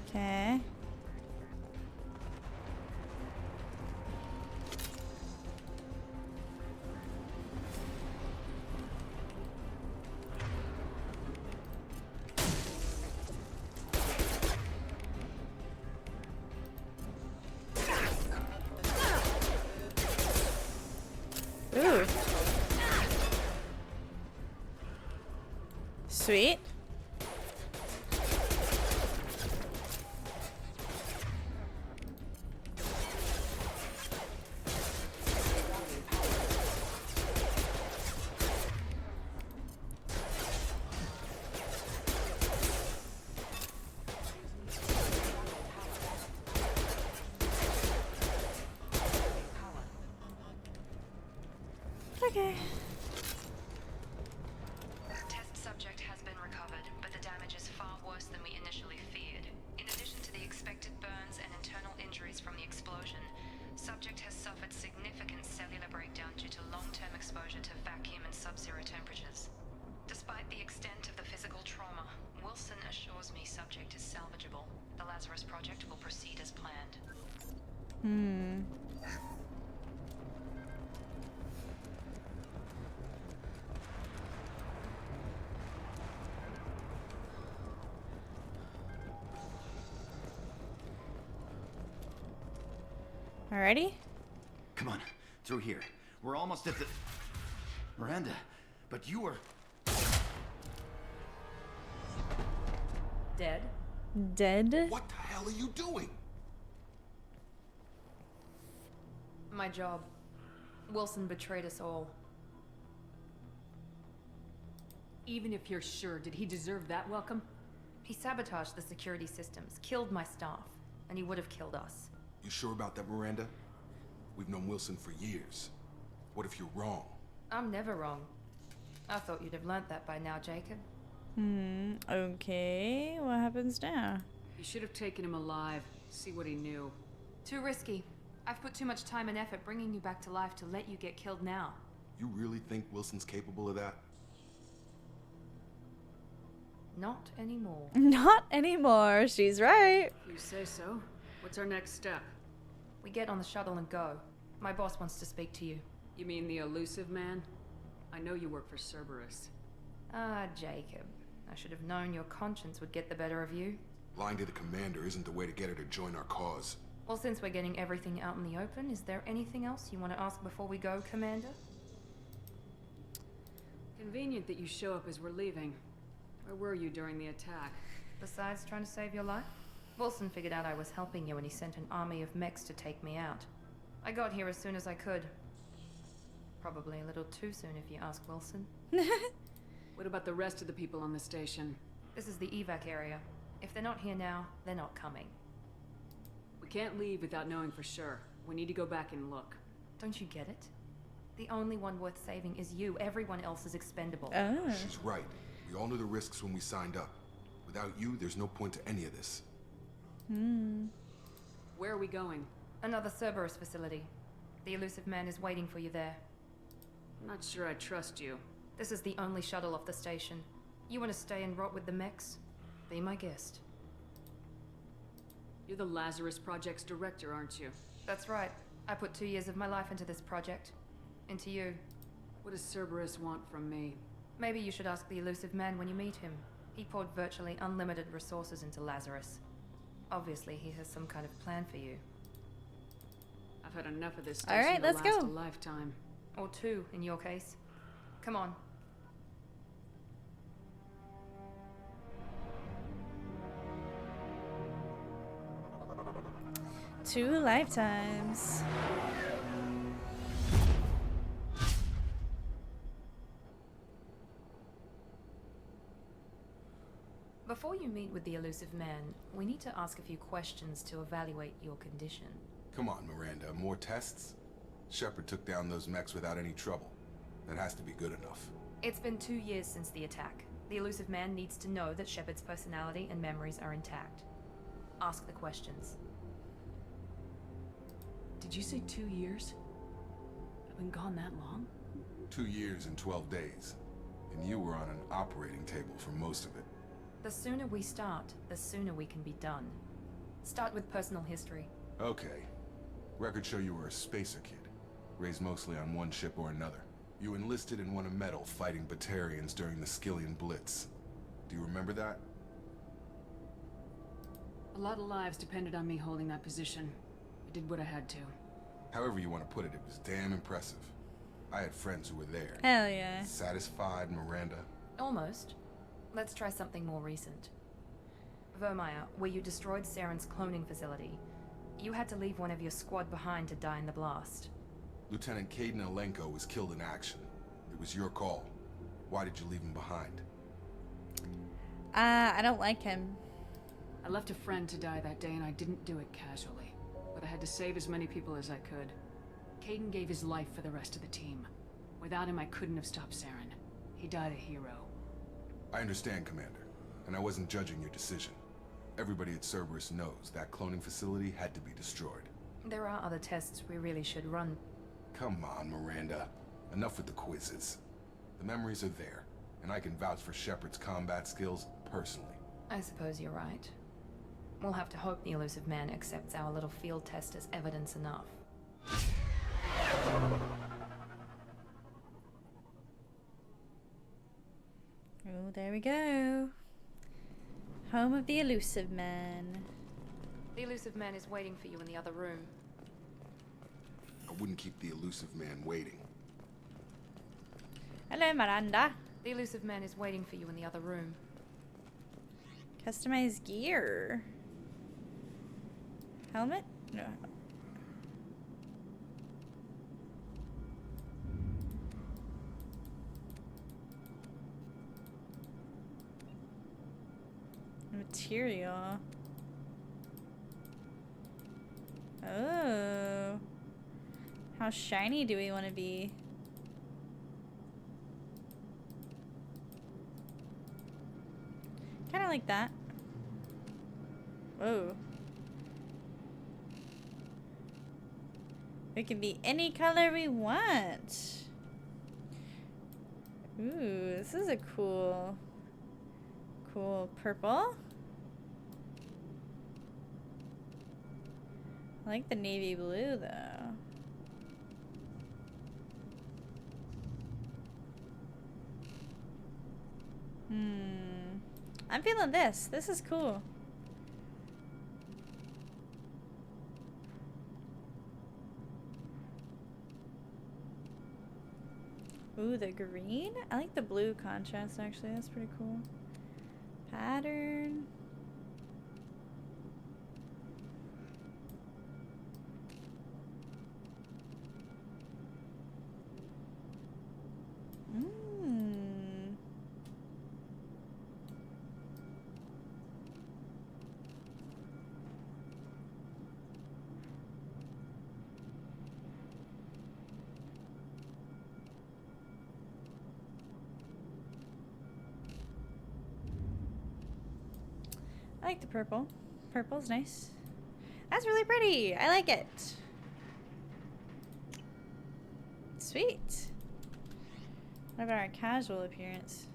Okay. Ooh. Sweet. Okay. Test subject has been recovered, but the damage is far worse than we initially feared. In addition to the expected burns and internal injuries from the explosion, subject has suffered significant cellular breakdown due to long-term exposure to vacuum and sub-zero temperatures. Despite the extent of the physical trauma, Wilson assures me subject is salvageable. The Lazarus Project will proceed as planned. Alrighty. Come on, through here. We're almost at the... Miranda, but you were... Dead? Dead? What the hell are you doing? My job. Wilson betrayed us all. Even if you're sure, did he deserve that welcome? He sabotaged the security systems, killed my staff, and he would have killed us. You sure about that, Miranda? We've known Wilson for years. What if you're wrong? I'm never wrong. I thought you'd have learnt that by now, Jacob. Okay. What happens now? You should have taken him alive. See what he knew. Too risky. I've put too much time and effort bringing you back to life to let you get killed now. You really think Wilson's capable of that? Not anymore. Not anymore. She's right. You say so. What's our next step? We get on the shuttle and go. My boss wants to speak to you. You mean the elusive man? I know you work for Cerberus. Ah, Jacob. I should have known your conscience would get the better of you. Lying to the commander isn't the way to get her to join our cause. Well, since we're getting everything out in the open, is there anything else you want to ask before we go, Commander? Convenient that you show up as we're leaving. Where were you during the attack? Besides trying to save your life? Wilson figured out I was helping you and he sent an army of mechs to take me out. I got here as soon as I could. Probably a little too soon if you ask Wilson. What about the rest of the people on the station? This is the evac area. If they're not here now, they're not coming. We can't leave without knowing for sure. We need to go back and look. Don't you get it? The only one worth saving is you. Everyone else is expendable. Oh. She's right. We all knew the risks when we signed up. Without you, there's no point to any of this. Where are we going? Another Cerberus facility. The elusive man is waiting for you there. I'm not sure I trust you. This is the only shuttle off the station. You want to stay and rot with the mechs? Be my guest. You're the Lazarus Project's director, aren't you? That's right. I put 2 years of my life into this project. Into you. What does Cerberus want from me? Maybe you should ask the elusive man when you meet him. He poured virtually unlimited resources into Lazarus. Obviously, he has some kind of plan for you. I've had enough of this All right, station to let's last go. a lifetime. Or 2, in your case. Come on. Two lifetimes. Before you meet with the elusive man, we need to ask a few questions to evaluate your condition. Come on, Miranda. More tests? Shepard took down those mechs without any trouble. That has to be good enough. It's been 2 years since the attack. The elusive man needs to know that Shepard's personality and memories are intact. Ask the questions. Did you say 2 years? I've been gone that long? 2 years and 12 days. And you were on an operating table for most of it. The sooner we start, the sooner we can be done. Start with personal history. Okay. Records show you were a spacer kid. Raised mostly on one ship or another. You enlisted and won a medal fighting Batarians during the Skillian Blitz. Do you remember that? A lot of lives depended on me holding that position. I did what I had to. However you want to put it, it was damn impressive. I had friends who were there. Hell yeah. Satisfied, Miranda? Almost. Let's try something more recent. Vermeer, where you destroyed Saren's cloning facility. You had to leave one of your squad behind to die in the blast. Lieutenant Caden Alenko was killed in action. It was your call. Why did you leave him behind? I don't like him. I left a friend to die that day and I didn't do it casually. But I had to save as many people as I could. Caden gave his life for the rest of the team. Without him, I couldn't have stopped Saren. He died a hero. I understand, Commander, and I wasn't judging your decision. Everybody at Cerberus knows that cloning facility had to be destroyed. There are other tests we really should run. Come on, Miranda. Enough with the quizzes. The memories are there, and I can vouch for Shepard's combat skills personally. I suppose you're right. We'll have to hope the elusive man accepts our little field test as evidence enough. Oh, there we go. Home of the elusive man. The elusive man is waiting for you in the other room. I wouldn't keep the elusive man waiting. Hello, Miranda. The elusive man is waiting for you in the other room. Customized gear. Helmet? No. Material. Oh. How shiny do we want to be? Kind of like that. Whoa. We can be any color we want. Ooh, this is a cool purple. I like the navy blue though. I'm feeling this. This is cool. Ooh, the green? I like the blue contrast actually. That's pretty cool. Pattern. I like the purple. Purple's nice. That's really pretty. I like it. Sweet. What about our casual appearance?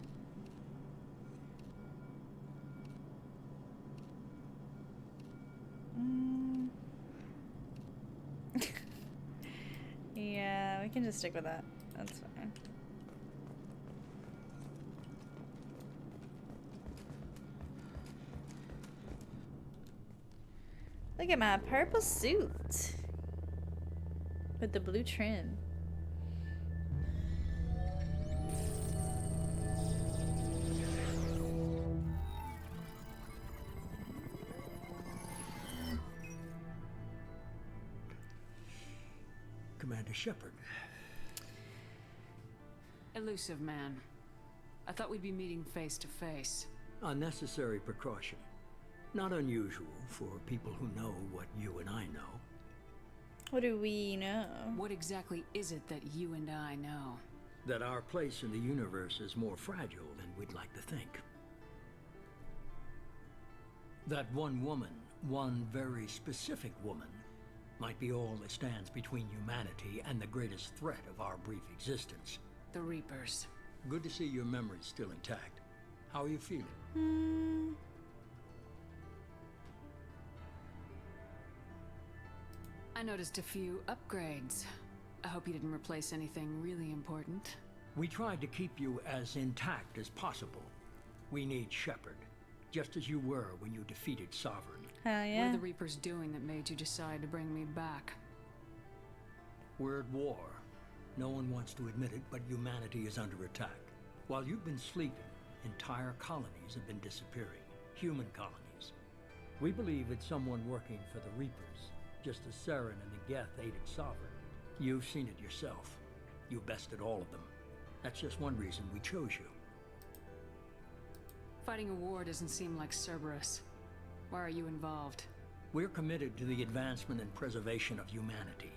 Yeah, we can just stick with that. That's fine. Look at my purple suit with the blue trim. Commander Shepard. Elusive man. I thought we'd be meeting face to face. Unnecessary precaution. Not unusual for people who know what you and I know. What do we know? What exactly is it that you and I know? That our place in the universe is more fragile than we'd like to think. That one woman, one very specific woman, might be all that stands between humanity and the greatest threat of our brief existence. The Reapers. Good to see your memory's still intact. How are you feeling? I noticed a few upgrades. I hope you didn't replace anything really important. We tried to keep you as intact as possible. We need Shepard, just as you were when you defeated Sovereign. Hell yeah. What are the Reapers doing that made you decide to bring me back? We're at war. No one wants to admit it, but humanity is under attack. While you've been sleeping, entire colonies have been disappearing. Human colonies. We believe it's someone working for the Reapers, just as Saren and the Geth aided Sovereign. You've seen it yourself. You bested all of them. That's just one reason we chose you. Fighting a war doesn't seem like Cerberus. Why are you involved? We're committed to the advancement and preservation of humanity.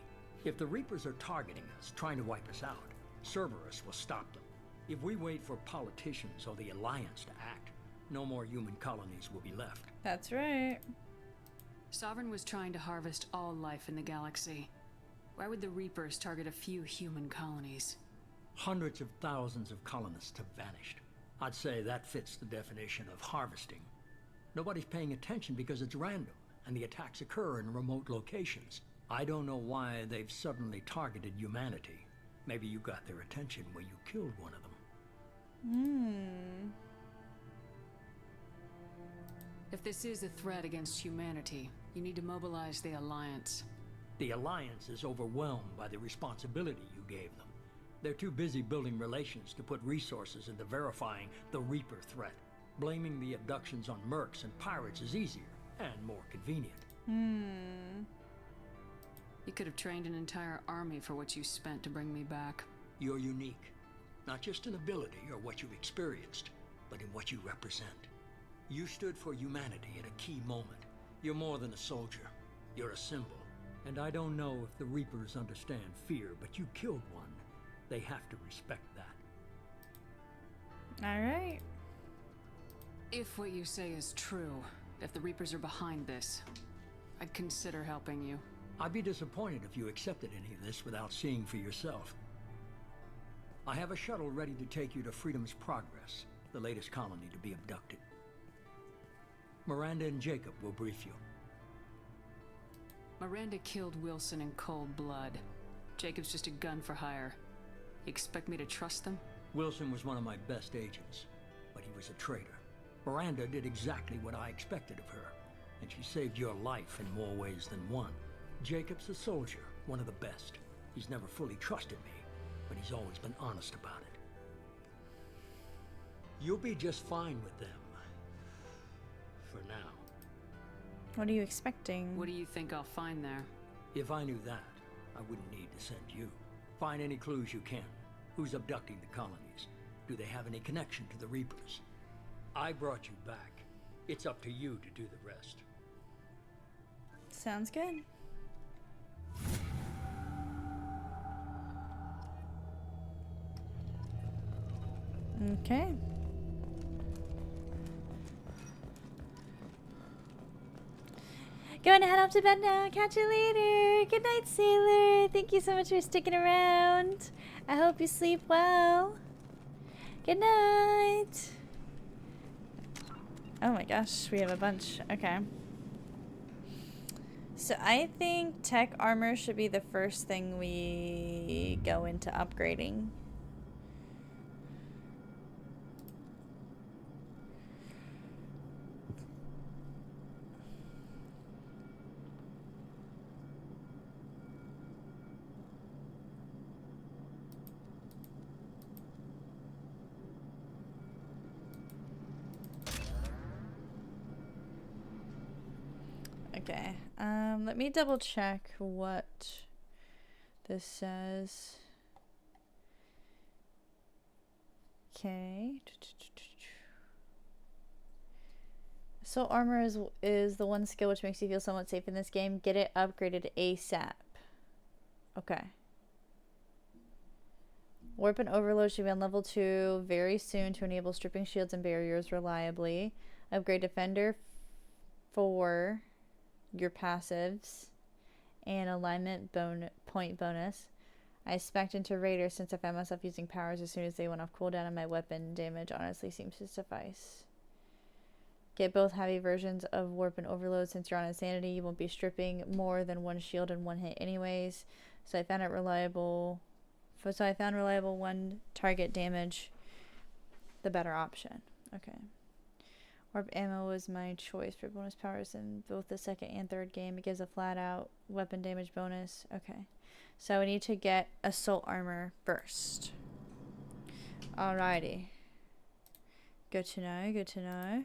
If the Reapers are targeting us, trying to wipe us out, Cerberus will stop them. If we wait for politicians or the Alliance to act, no more human colonies will be left. That's right. Sovereign was trying to harvest all life in the galaxy. Why would the Reapers target a few human colonies? Hundreds of thousands of colonists have vanished. I'd say that fits the definition of harvesting. Nobody's paying attention because it's random, and the attacks occur in remote locations. I don't know why they've suddenly targeted humanity. Maybe you got their attention when you killed one of them. If this is a threat against humanity, you need to mobilize the Alliance. The Alliance is overwhelmed by the responsibility you gave them. They're too busy building relations to put resources into verifying the Reaper threat. Blaming the abductions on mercs and pirates is easier and more convenient. You could have trained an entire army for what you spent to bring me back. You're unique. Not just in ability or what you've experienced, but in what you represent. You stood for humanity at a key moment. You're more than a soldier. You're a symbol. And I don't know if the Reapers understand fear, but you killed one. They have to respect that. Alright. If what you say is true, if the Reapers are behind this, I'd consider helping you. I'd be disappointed if you accepted any of this without seeing for yourself. I have a shuttle ready to take you to Freedom's Progress, the latest colony to be abducted. Miranda and Jacob will brief you. Miranda killed Wilson in cold blood. Jacob's just a gun for hire. You expect me to trust them? Wilson was one of my best agents, but he was a traitor. Miranda did exactly what I expected of her, and she saved your life in more ways than one. Jacob's a soldier, one of the best. He's never fully trusted me, but he's always been honest about it. You'll be just fine with them. For now. What are you expecting? What do you think I'll find there? If I knew that, I wouldn't need to send you. Find any clues you can. Who's abducting the colonies? Do they have any connection to the Reapers? I brought you back. It's up to you to do the rest. Sounds good. Okay. Going to head off to bed now. Catch you later. Good night, Sailor. Thank you so much for sticking around. I hope you sleep well. Good night. Oh my gosh, we have a bunch. Okay. So I think tech armor should be the first thing we go into upgrading. Okay, let me double check what this says. Okay. Soul armor is the one skill which makes you feel somewhat safe in this game. Get it upgraded ASAP. Okay. Warp and overload should be on level 2 very soon to enable stripping shields and barriers reliably. Upgrade defender for your passives and alignment point bonus. I spec'd into Raider since I found myself using powers as soon as they went off cooldown, and my weapon damage honestly seems to suffice. Get both heavy versions of Warp and Overload. Since you're on Insanity, you won't be stripping more than one shield in one hit anyways. So I found reliable one target damage, the better option. Okay. Warp ammo was my choice for bonus powers in both the second and third game. It gives a flat out weapon damage bonus. Okay. So we need to get assault armor first. Alrighty. Good to know, good to know.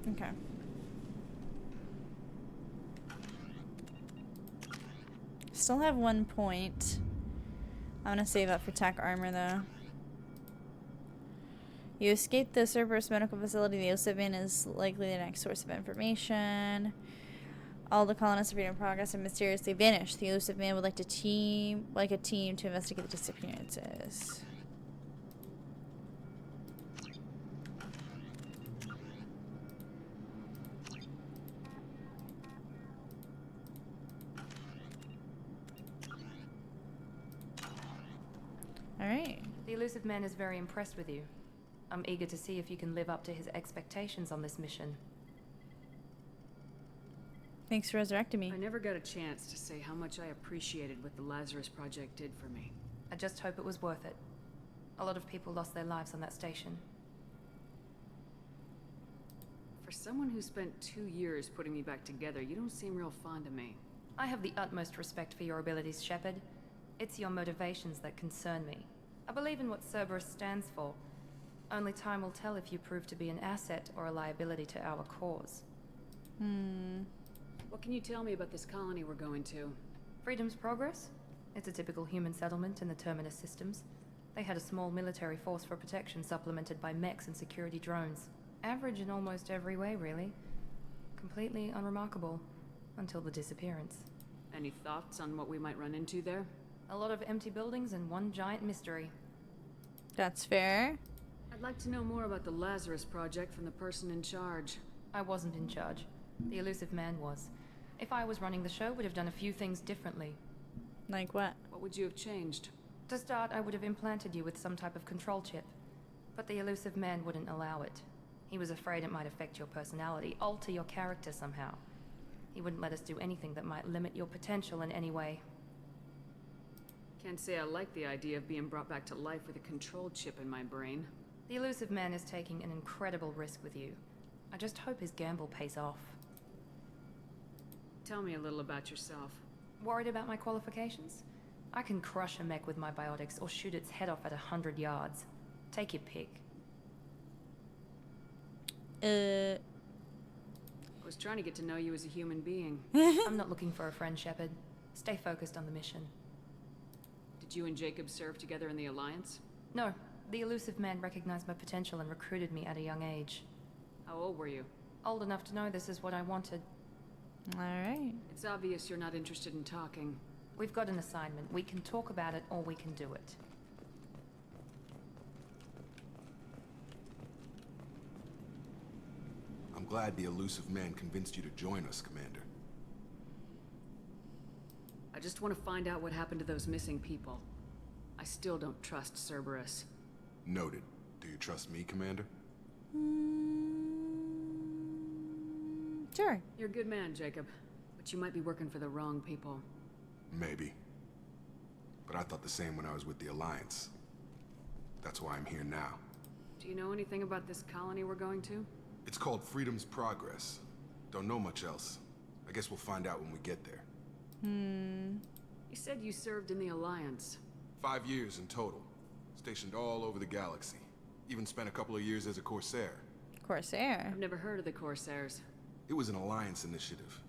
Okay. Still have 1 point. I'm gonna save up for tech armor though. You escaped the Cerberus medical facility. The Elusive Man is likely the next source of information. All the colonists of Freedom Progress have mysteriously vanished. The Elusive Man would like a team to investigate the disappearances. Alright. The Elusive Man is very impressed with you. I'm eager to see if you can live up to his expectations on this mission. Thanks for resurrecting me. I never got a chance to say how much I appreciated what the Lazarus Project did for me. I just hope it was worth it. A lot of people lost their lives on that station. For someone who spent 2 years putting me back together, you don't seem real fond of me. I have the utmost respect for your abilities, Shepard. It's your motivations that concern me. I believe in what Cerberus stands for. Only time will tell if you prove to be an asset or a liability to our cause. What can you tell me about this colony we're going to? Freedom's Progress? It's a typical human settlement in the Terminus systems. They had a small military force for protection supplemented by mechs and security drones. Average in almost every way, really. Completely unremarkable. Until the disappearance. Any thoughts on what we might run into there? A lot of empty buildings and one giant mystery. That's fair. I'd like to know more about the Lazarus Project from the person in charge. I wasn't in charge. The Elusive Man was. If I was running the show, would have done a few things differently. Like what? What would you have changed? To start, I would have implanted you with some type of control chip. But the Elusive Man wouldn't allow it. He was afraid it might affect your personality, alter your character somehow. He wouldn't let us do anything that might limit your potential in any way. Can't say I like the idea of being brought back to life with a control chip in my brain. The Elusive Man is taking an incredible risk with you. I just hope his gamble pays off. Tell me a little about yourself. Worried about my qualifications? I can crush a mech with my biotics or shoot its head off at 100 yards. Take your pick. I was trying to get to know you as a human being. I'm not looking for a friend, Shepard. Stay focused on the mission. Did you and Jacob serve together in the Alliance? No. The Elusive Man recognized my potential and recruited me at a young age. How old were you? Old enough to know this is what I wanted. Alright. It's obvious you're not interested in talking. We've got an assignment. We can talk about it or we can do it. I'm glad the Elusive Man convinced you to join us, Commander. I just want to find out what happened to those missing people. I still don't trust Cerberus. Noted. Do you trust me, Commander? Sure. You're a good man, Jacob. But you might be working for the wrong people. Maybe. But I thought the same when I was with the Alliance. That's why I'm here now. Do you know anything about this colony we're going to? It's called Freedom's Progress. Don't know much else. I guess we'll find out when we get there. You said you served in the Alliance. 5 years in total. Stationed all over the galaxy. Even spent a couple of years as a Corsair. Corsair? I've never heard of the Corsairs. It was an Alliance initiative.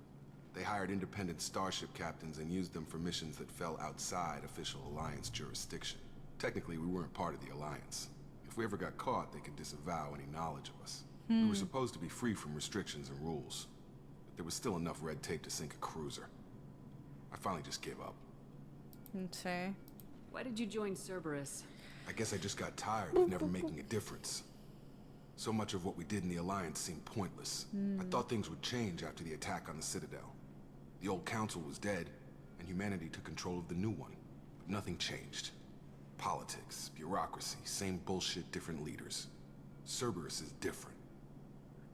They hired independent starship captains and used them for missions that fell outside official Alliance jurisdiction. Technically, we weren't part of the Alliance. If we ever got caught, they could disavow any knowledge of us. We were supposed to be free from restrictions and rules. But there was still enough red tape to sink a cruiser. I finally just gave up. Okay. Why did you join Cerberus? I guess I just got tired of never making a difference. So much of what we did in the Alliance seemed pointless. I thought things would change after the attack on the Citadel. The old council was dead, and humanity took control of the new one. But nothing changed. Politics, bureaucracy, same bullshit, different leaders. Cerberus is different.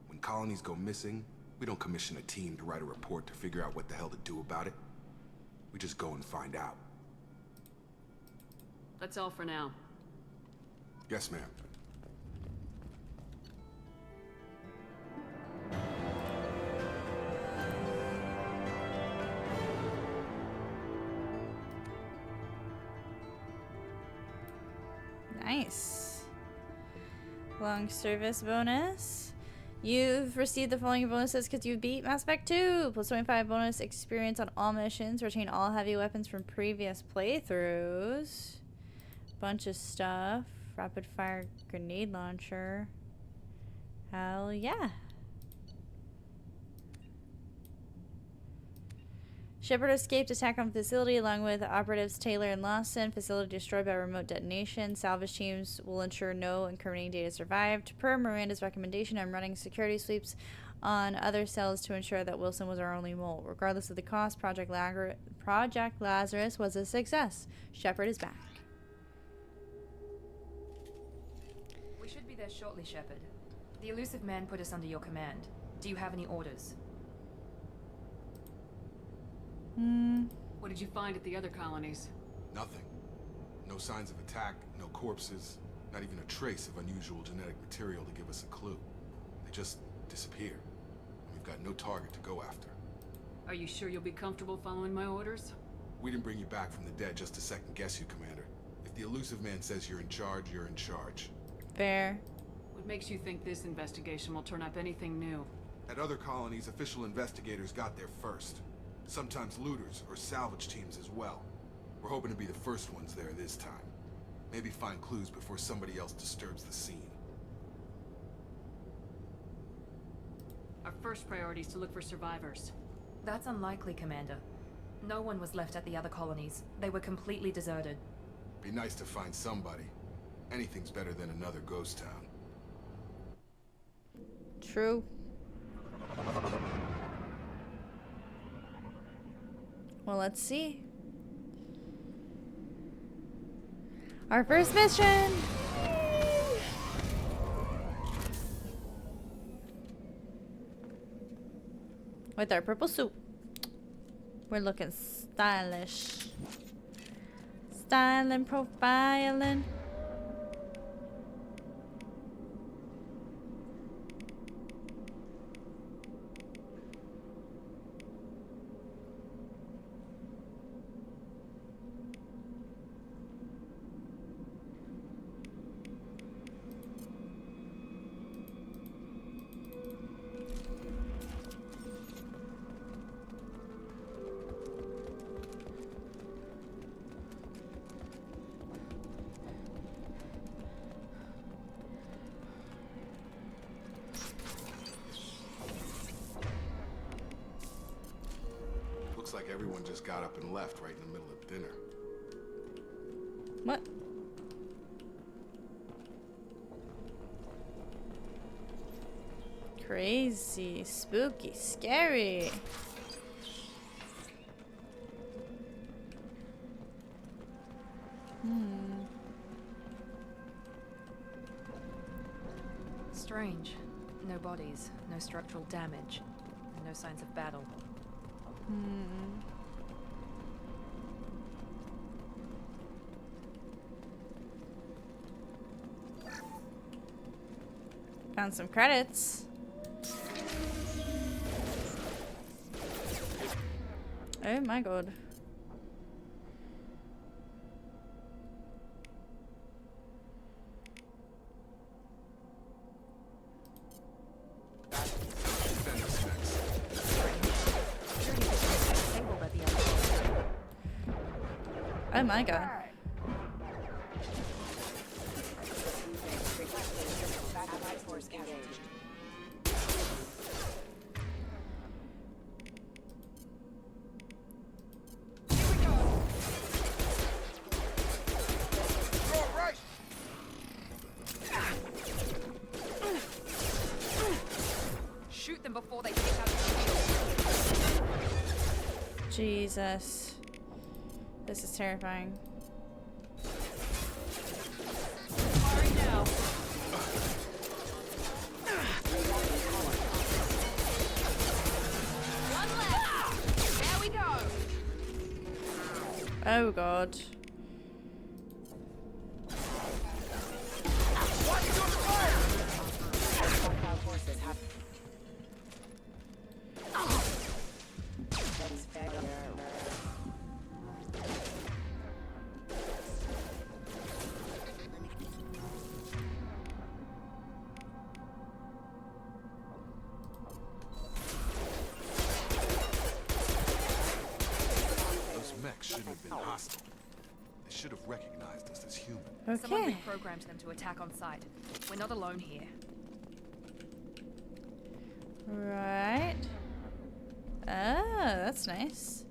When colonies go missing, we don't commission a team to write a report to figure out what the hell to do about it. We just go and find out. That's all for now. Yes, ma'am. Nice. Long service bonus. You've received the following bonuses because you beat Mass Effect 2. Plus 25 bonus experience on all missions. Retain all heavy weapons from previous playthroughs. Bunch of stuff. Rapid fire grenade launcher. Hell yeah. Shepard escaped attack on facility along with operatives Taylor and Lawson. Facility destroyed by remote detonation. Salvage teams will ensure no incriminating data survived. Per Miranda's recommendation, I'm running security sweeps on other cells to ensure that Wilson was our only mole. Regardless of the cost, Project Lazarus was a success. Shepard is back. We should be there shortly, Shepard. The Elusive Man put us under your command. Do you have any orders? What did you find at the other colonies? Nothing. No signs of attack, no corpses, not even a trace of unusual genetic material to give us a clue. They just disappear. We've got no target to go after. Are you sure you'll be comfortable following my orders? We didn't bring you back from the dead just to second guess you, Commander. If the Elusive Man says you're in charge, you're in charge. Fair. What makes you think this investigation will turn up anything new? At other colonies, official investigators got there first. Sometimes looters or salvage teams as well. We're hoping to be the first ones there this time. Maybe find clues before somebody else disturbs the scene. Our first priority is to look for survivors. That's unlikely, Commander. No one was left at the other colonies. They were completely deserted. Be nice to find somebody. Anything's better than another ghost town. True. Well, let's see. Our first mission! With our purple suit. We're looking stylish. Styling, profiling. Looks like everyone just got up and left right in the middle of dinner. What? Crazy, spooky, scary. Strange. No bodies, no structural damage, and no signs of battle. Found some credits. Oh my god. Oh my god. Shoot them before they get out of the Jesus. This is terrifying. Hurry now. One left. There we go. Oh god. Shouldn't have been hostile. They should have recognized us as human. Someone Okay. reprogrammed them to attack on sight. We're not alone here. Right. Ah, that's nice.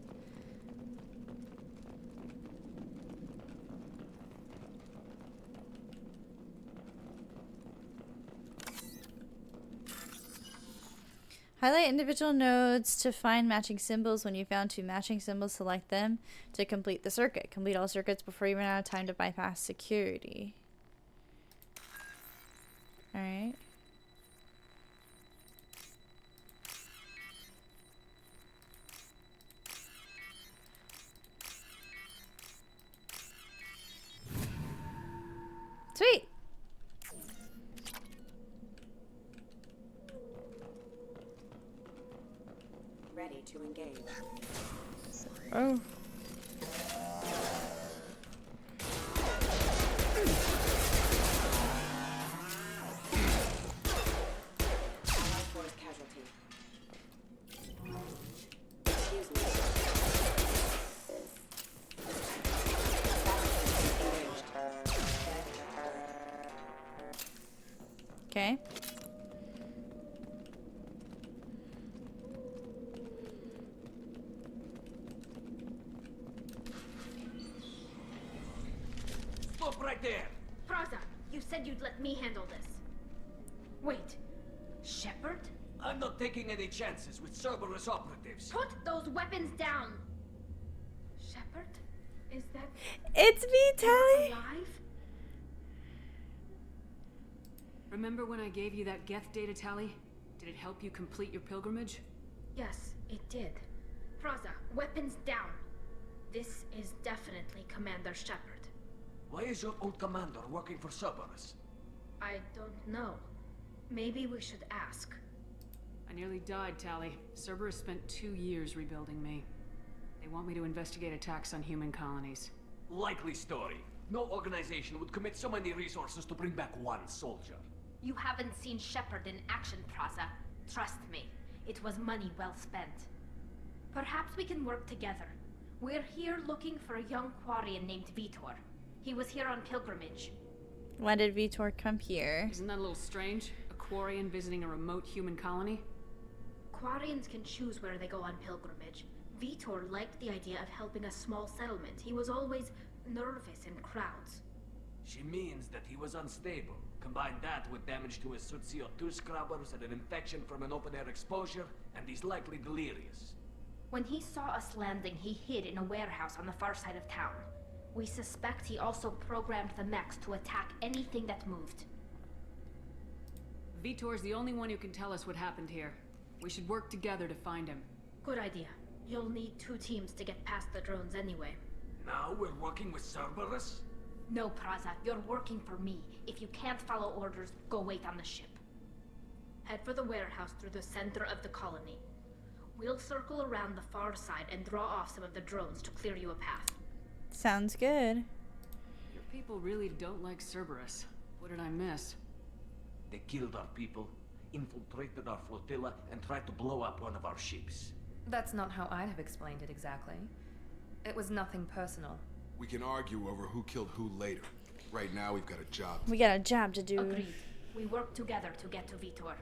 Highlight individual nodes to find matching symbols. When you found two matching symbols, select them to complete the circuit. Complete all circuits before you run out of time to bypass security. Alright. Sweet! Ready to engage. Oh. Force casualty. Okay. Stop right there! Praza, you said you'd let me handle this. Wait, Shepard? I'm not taking any chances with Cerberus operatives. Put those weapons down! Shepard? Is that... It's me, Tali! alive? Remember when I gave you that Geth data, Tali? Did it help you complete your pilgrimage? Yes, it did. Praza, weapons down. This is definitely Commander Shepard. Why is your old commander working for Cerberus? I don't know. Maybe we should ask. I nearly died, Tali. Cerberus spent 2 years rebuilding me. They want me to investigate attacks on human colonies. Likely story. No organization would commit so many resources to bring back one soldier. You haven't seen Shepard in action, Praza. Trust me, it was money well spent. Perhaps we can work together. We're here looking for a young Quarian named Vitor. He was here on pilgrimage. Why did Vitor come here? Isn't that a little strange? A Quarian visiting a remote human colony? Quarians can choose where they go on pilgrimage. Vitor liked the idea of helping a small settlement. He was always nervous in crowds. She means that he was unstable. Combine that with damage to his suit CO2 scrubbers and an infection from an open-air exposure, and he's likely delirious. When he saw us landing, he hid in a warehouse on the far side of town. We suspect he also programmed the mechs to attack anything that moved. Vitor's the only one who can tell us what happened here. We should work together to find him. Good idea. You'll need 2 teams to get past the drones anyway. Now we're working with Cerberus? No, Praza, you're working for me. If you can't follow orders, go wait on the ship. Head for the warehouse through the center of the colony. We'll circle around the far side and draw off some of the drones to clear you a path. Sounds good. Your people really don't like Cerberus. What did I miss? They killed our people, infiltrated our flotilla, and tried to blow up one of our ships. That's not how I'd have explained it exactly. It was nothing personal. We can argue over who killed who later. Right now, we've got a job. We got a job to do. Agreed. We work together to get to Vitor.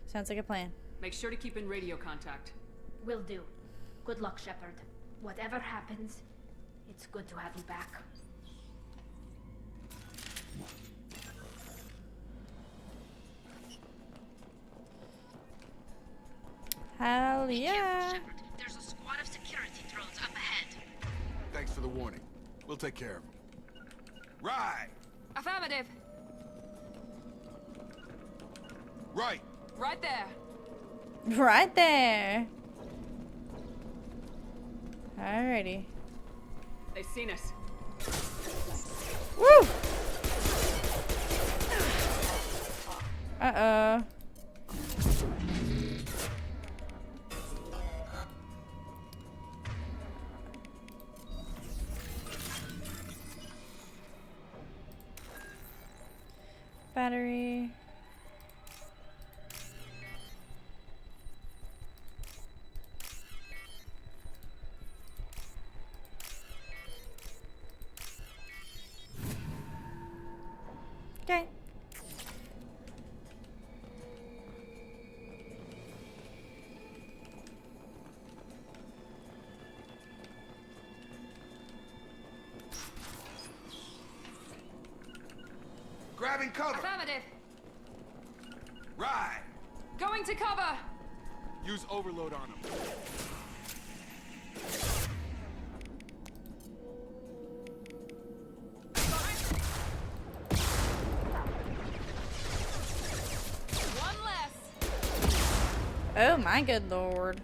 Sounds like a plan. Make sure to keep in radio contact. Will do. Good luck, Shepard. Whatever happens, it's good to have you back. Hell yeah. Shepard. There's a squad of security drones up ahead. Thanks for the warning. We'll take care of them. Right! Affirmative. Right! Right there. Right there. Alrighty. They've seen us. Woo! Uh-oh. Battery. Okay. Grabbing cover! Affirmative. Right! Going to cover. Use overload on them. One less. Oh my good lord.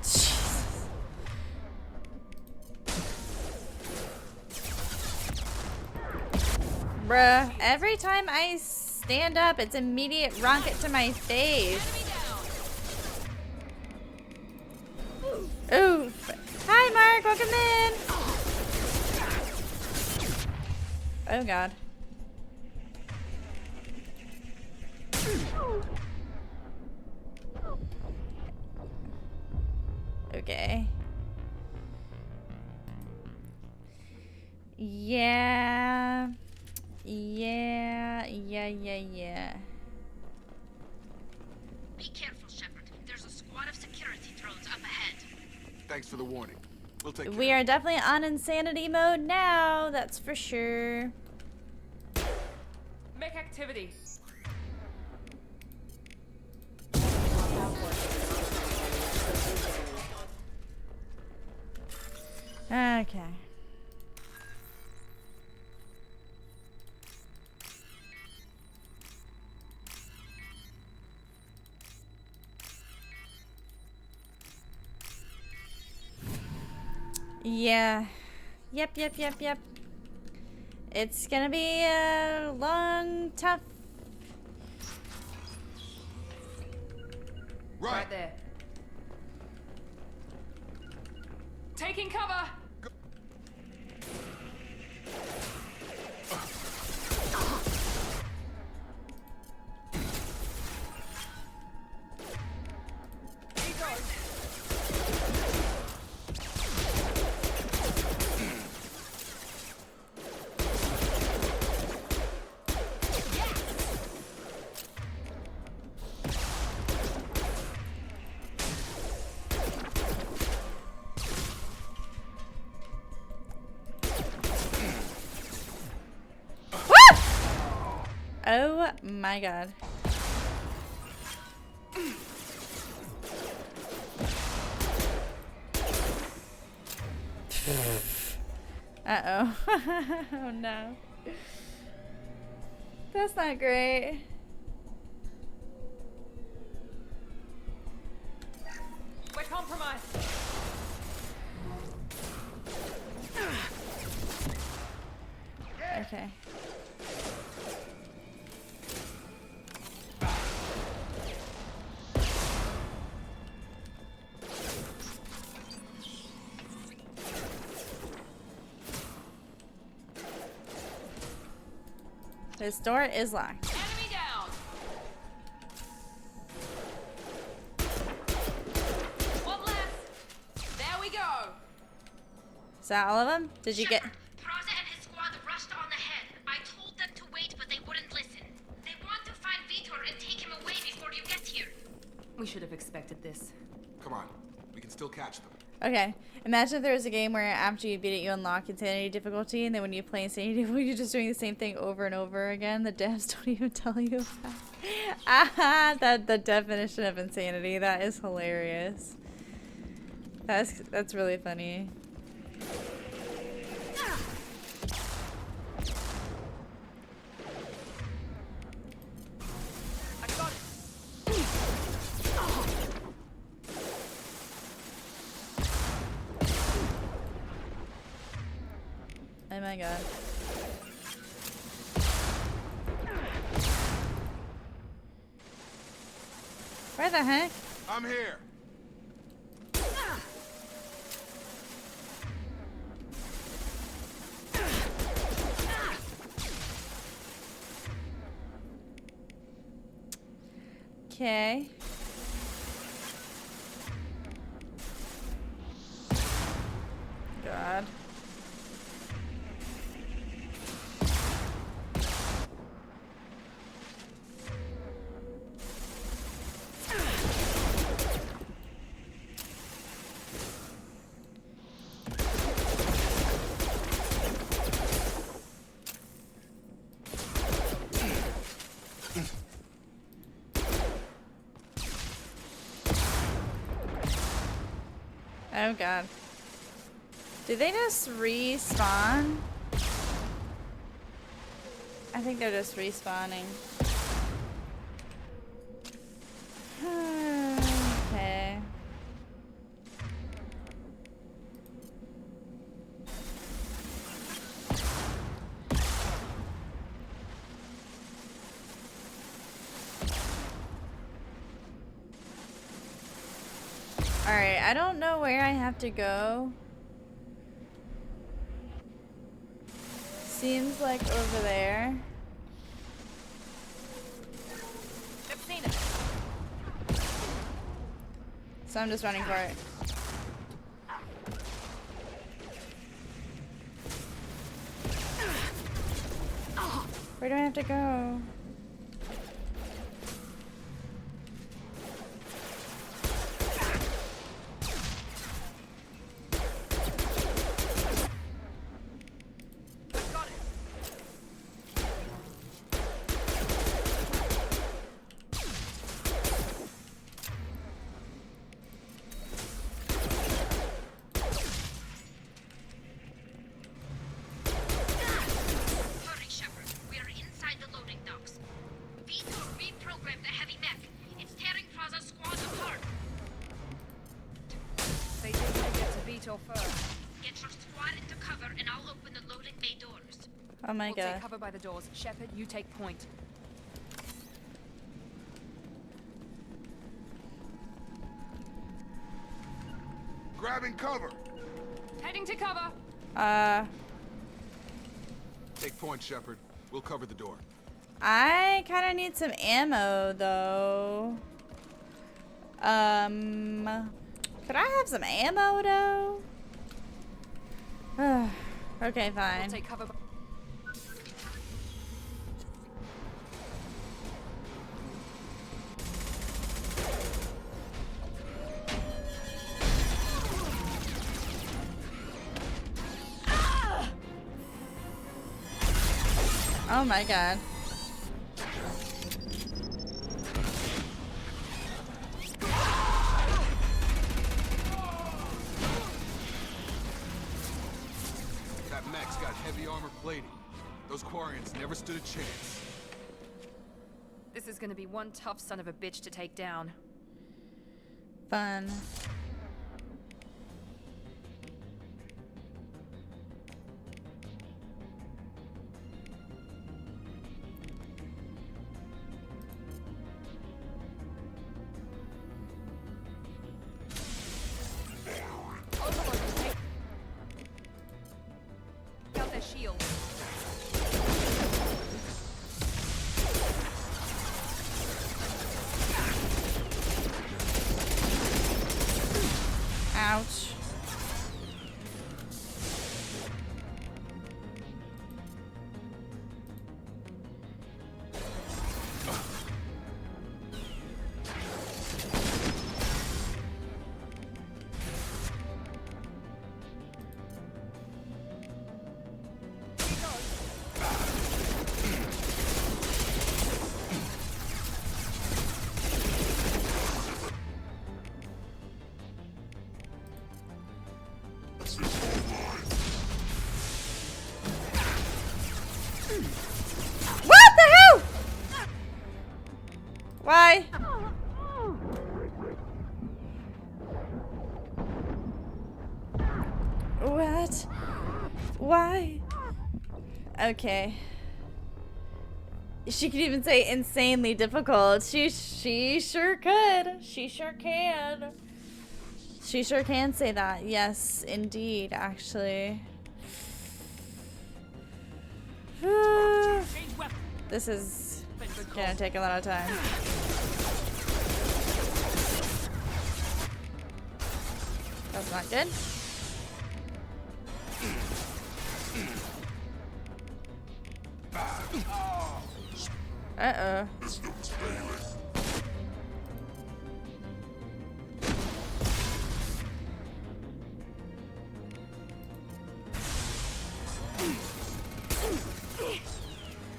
Jesus. Bruh, every time I stand up, it's immediate rocket to my face. Oof. Hi Mark, welcome in. Oh god. Okay. Yeah. Be careful, Shepard. There's a squad of security drones up ahead. Thanks for the warning. We'll take We are definitely on insanity mode now, that's for sure. Make activity. Okay. Yeah. Yep. It's gonna be a long, tough. Right there. Taking cover. Oh my god. Uh-oh. Oh no. That's not great. We're compromised. Okay. This door is locked. Enemy down. One left. There we go. Is that all of them? Did you get... Praza and his squad rushed on ahead. I told them to wait, but they wouldn't listen. They want to find Vitor and take him away before you get here. We should have expected this. Come on. We can still catch them. Okay. Imagine if there was a game where after you beat it, you unlock insanity difficulty, and then when you play insanity difficulty, you're just doing the same thing over and over again. The devs don't even tell you about. The definition of insanity. That is hilarious. That's really funny. Oh my god. Where the heck? I'm here. Okay. God. Oh god. Do they just respawn? I think they're just respawning. Okay. Alright, I don't know where I have to go. Seems like over there. I've seen it. So I'm just running for it. Where do I have to go? Oh my god. We'll take cover by the doors. Shepard, you take point. Grabbing cover. Heading to cover. Take point, Shepard. We'll cover the door. I kind of need some ammo though. Could I have some ammo though? Okay, fine. We'll take cover. Oh my god. That mech's got heavy armor plating. Those Quarians never stood a chance. This is gonna be one tough son of a bitch to take down. Fun. Ouch. What the hell? Why? What? Why? Okay. She could even say insanely difficult. She sure could. She sure can. She sure can say that. Yes, indeed, actually. This is gonna take a lot of time. That's not good. Uh-oh.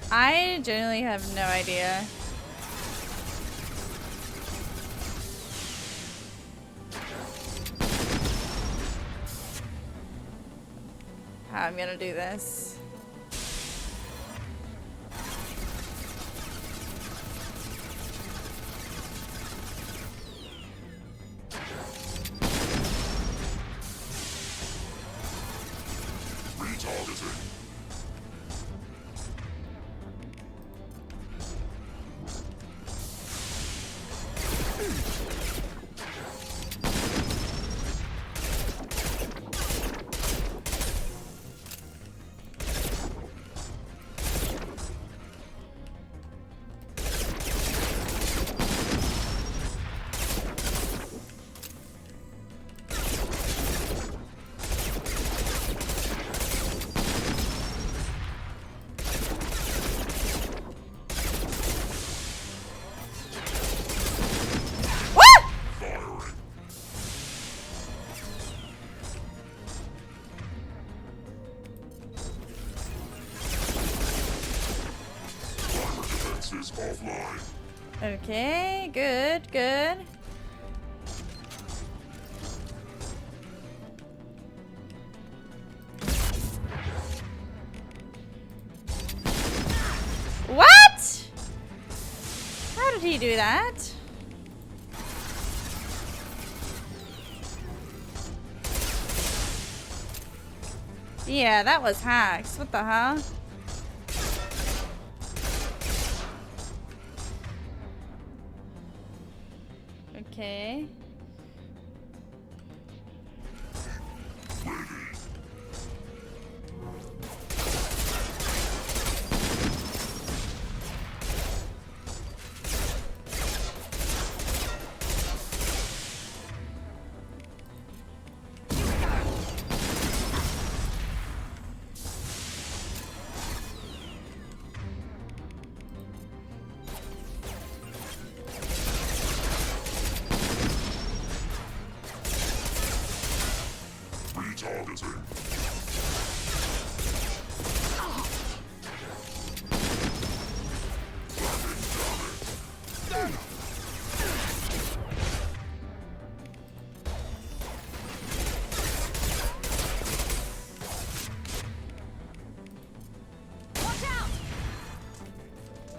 I genuinely have no idea. How I'm gonna do this. Okay, good, good. What? How did he do that? Yeah, that was hacks. What the hell? Okay.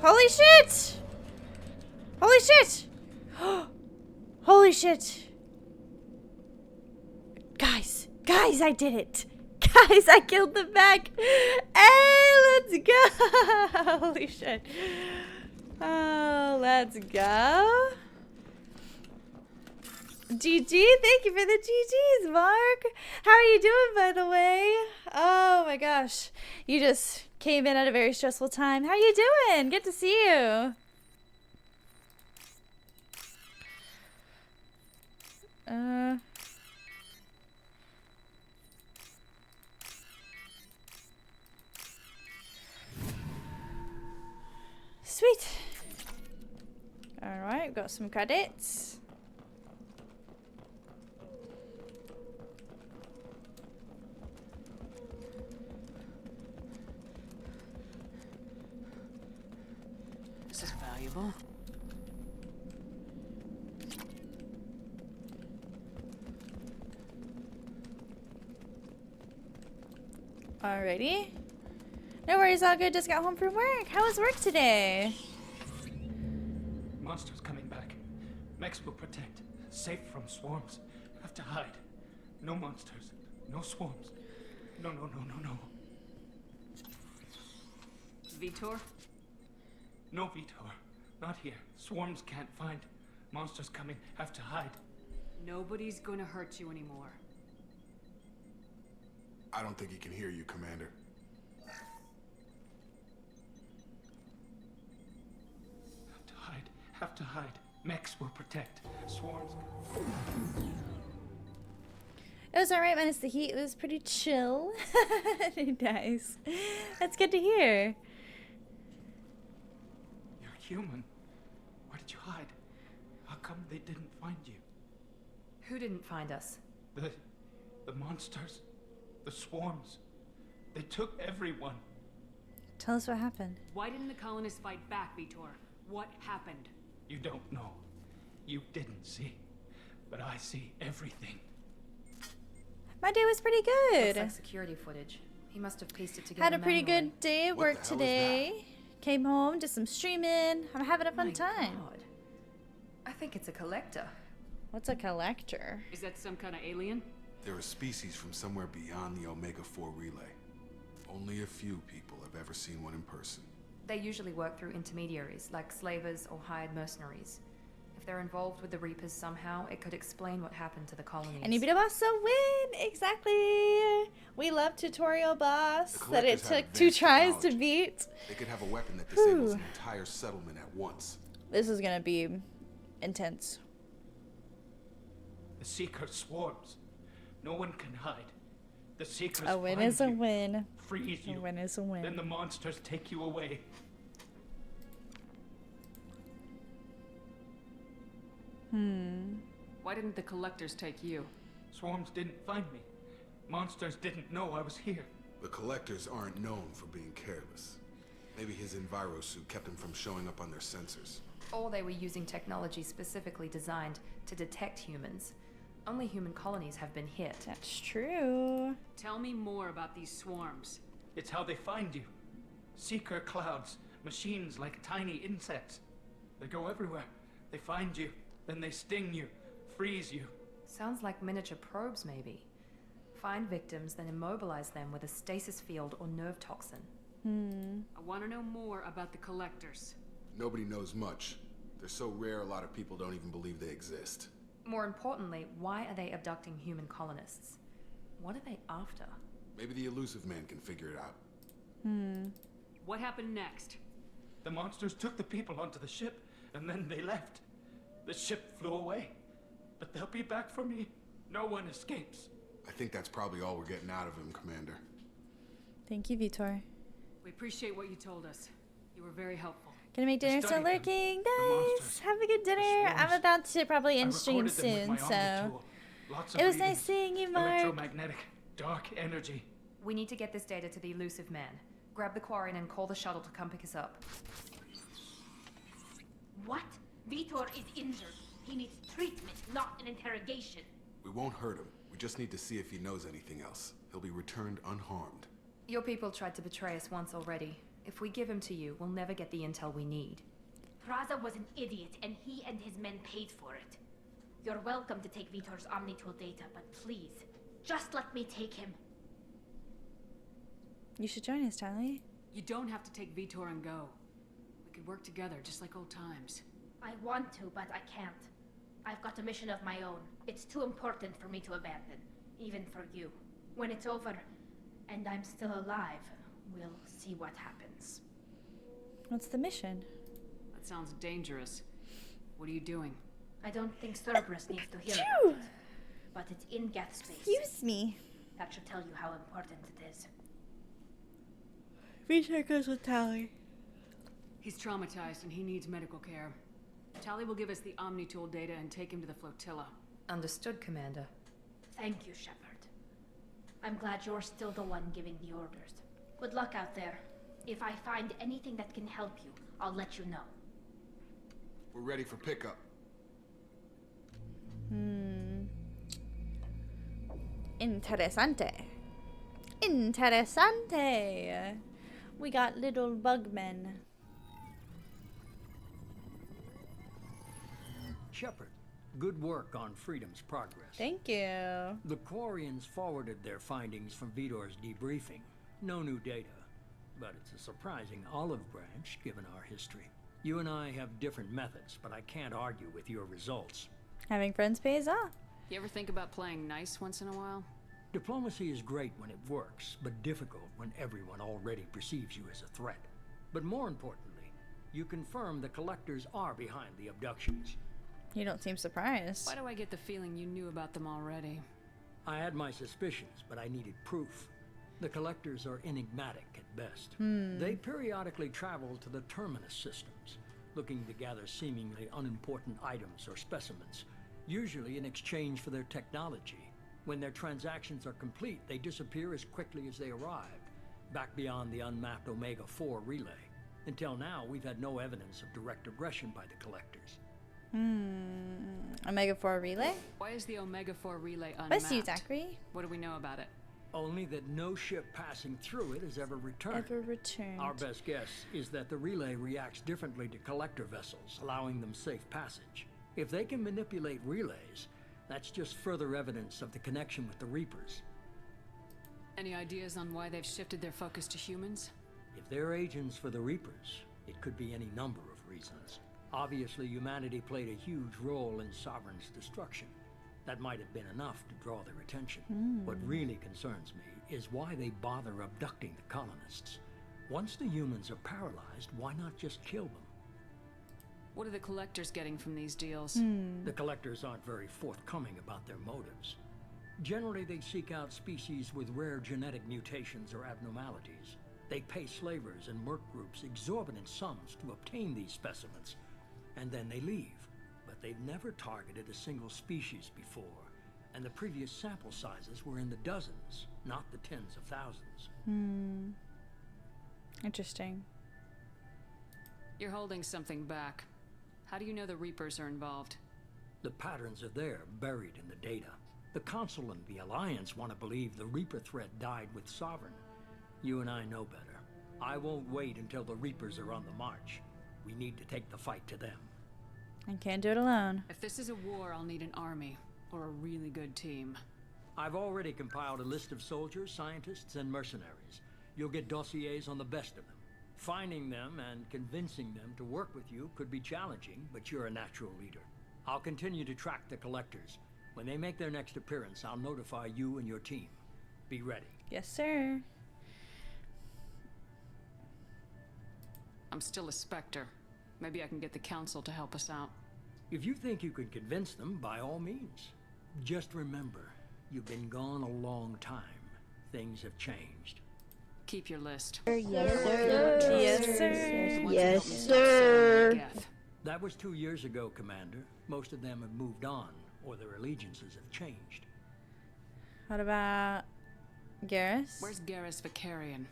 Holy shit! Holy shit! Holy shit! Guys, I did it! Guys, I killed the mech! Hey, let's go! Holy shit. Oh, let's go. GG, thank you for the GGs, Mark. How are you doing, by the way? Oh my gosh. You just came in at a very stressful time. How are you doing? Good to see you. Sweet. Alright, got some credits. This is valuable. Alrighty. No worries, all good. Just got home from work. How was work today? Monsters coming back. Mechs will protect. Safe from swarms. Have to hide. No monsters. No swarms. No. Vitor? No, Vitor. Not here. Swarms can't find. Monsters coming. Have to hide. Nobody's gonna hurt you anymore. I don't think he can hear you, Commander. Have to hide. Mechs will protect. Swarms. It was alright minus the heat. It was pretty chill. Nice. That's good to hear. You're human. Where did you hide? How come they didn't find you? Who didn't find us? The monsters. The swarms. They took everyone. Tell us what happened. Why didn't the colonists fight back, Vitor? What happened? You don't know. You didn't see. But I see everything. My day was pretty good. Looks like security footage. He must have pieced it together. Had a pretty manually. good day at work today. Came home, did some streaming. I'm having a fun time. God. I think it's a collector. What's a collector? Is that some kind of alien? They're a species from somewhere beyond the Omega-4 relay. Only a few people have ever seen one in person. They usually work through intermediaries, like slavers or hired mercenaries. If they're involved with the Reapers somehow, it could explain what happened to the colonies. And you beat a boss, so win! Exactly! We love tutorial boss that it took 2 tries to beat. They could have a weapon that disables an entire settlement at once. This is gonna be intense. The Seeker swarms. No one can hide. The Seekers A win find is a you, win. freeze you. A win is a win. Then the monsters take you away. Why didn't the collectors take you? Swarms didn't find me. Monsters didn't know I was here. The collectors aren't known for being careless. Maybe his envirosuit kept him from showing up on their sensors. Or they were using technology specifically designed to detect humans. Only human colonies have been hit. That's true. Tell me more about these swarms. It's how they find you. Seeker clouds, machines like tiny insects. They go everywhere. They find you, then they sting you, freeze you. Sounds like miniature probes, maybe. Find victims, then immobilize them with a stasis field or nerve toxin. I want to know more about the collectors. Nobody knows much. They're so rare, a lot of people don't even believe they exist. More importantly, why are they abducting human colonists? What are they after? Maybe the Elusive Man can figure it out. What happened next? The monsters took the people onto the ship, and then they left. The ship flew away. But they'll be back for me. No one escapes. I think that's probably all we're getting out of him, Commander. Thank you, Vitor. We appreciate what you told us. You were very helpful. Gonna make dinner, still lurking. Nice. Have a good dinner. I'm about to probably end stream soon, so it was nice seeing you, Mark. Electromagnetic, dark energy. We need to get this data to the Elusive Man. Grab the Quarian and call the shuttle to come pick us up. What? Vitor is injured. He needs treatment, not an interrogation. We won't hurt him. We just need to see if he knows anything else. He'll be returned unharmed. Your people tried to betray us once already. If we give him to you, we'll never get the intel we need. Praza was an idiot, and he and his men paid for it. You're welcome to take Vitor's Omnitool data, but please, just let me take him. You should join us, Tali. You don't have to take Vitor and go. We could work together, just like old times. I want to, but I can't. I've got a mission of my own. It's too important for me to abandon, even for you. When it's over, and I'm still alive, we'll see what happens. What's the mission? That sounds dangerous. What are you doing? I don't think Cerberus needs to hear about it, but it's in Geth space. Excuse me. That should tell you how important it is. Vitor goes with Tali. He's traumatized and he needs medical care. Tali will give us the Omnitool data and take him to the flotilla. Understood, Commander. Thank you, Shepard. I'm glad you're still the one giving the orders. Good luck out there. If I find anything that can help you, I'll let you know. We're ready for pickup. Interesante. Interesante. We got little bugmen. Shepard, good work on Freedom's progress. Thank you. The Quarians forwarded their findings from Vitor's debriefing. No new data, but it's a surprising olive branch given our history. You and I have different methods, but I can't argue with your results. Having friends pays off. You ever think about playing nice once in a while? Diplomacy is great when it works, but difficult when everyone already perceives you as a threat. But more importantly, you confirm the Collectors are behind the abductions. You don't seem surprised. Why do I get the feeling you knew about them already? I had my suspicions, but I needed proof. The Collectors are enigmatic at best. They periodically travel to the Terminus systems, looking to gather seemingly unimportant items or specimens, usually in exchange for their technology. When their transactions are complete, they disappear as quickly as they arrived, back beyond the unmapped Omega-4 relay. Until now, we've had no evidence of direct aggression by the Collectors. Omega-4 relay? Why is the Omega-4 relay unmapped? Bless you, Zachary. What do we know about it? Only that no ship passing through it has ever returned. Our best guess is that the relay reacts differently to Collector vessels, allowing them safe passage. If they can manipulate relays, that's just further evidence of the connection with the Reapers. Any ideas on why they've shifted their focus to humans? If they're agents for the Reapers, it could be any number of reasons. Obviously, humanity played a huge role in Sovereign's destruction. That might have been enough to draw their attention. What really concerns me is why they bother abducting the colonists. Once the humans are paralyzed, why not just kill them? What are the Collectors getting from these deals? The Collectors aren't very forthcoming about their motives. Generally, they seek out species with rare genetic mutations or abnormalities. They pay slavers and merc groups exorbitant sums to obtain these specimens, and then they leave. But they've never targeted a single species before, and the previous sample sizes were in the dozens, not the tens of thousands. Interesting. You're holding something back. How do you know the Reapers are involved? The patterns are there, buried in the data. The Council and the Alliance want to believe the Reaper threat died with Sovereign. You and I know better. I won't wait until the Reapers are on the march. We need to take the fight to them. I can't do it alone. If this is a war, I'll need an army, or a really good team. I've already compiled a list of soldiers, scientists, and mercenaries. You'll get dossiers on the best of them. Finding them and convincing them to work with you could be challenging, but you're a natural leader. I'll continue to track the Collectors. When they make their next appearance, I'll notify you and your team. Be ready. Yes, sir. I'm still a Spectre. Maybe I can get the Council to help us out. If you think you can convince them, by all means. Just remember, you've been gone a long time. Things have changed. Keep your list. Yes, sir. Yes, sir. Yes, sir. That was 2 years ago, Commander. Most of them have moved on, or their allegiances have changed. What about Garrus? Where's Garrus Vakarian?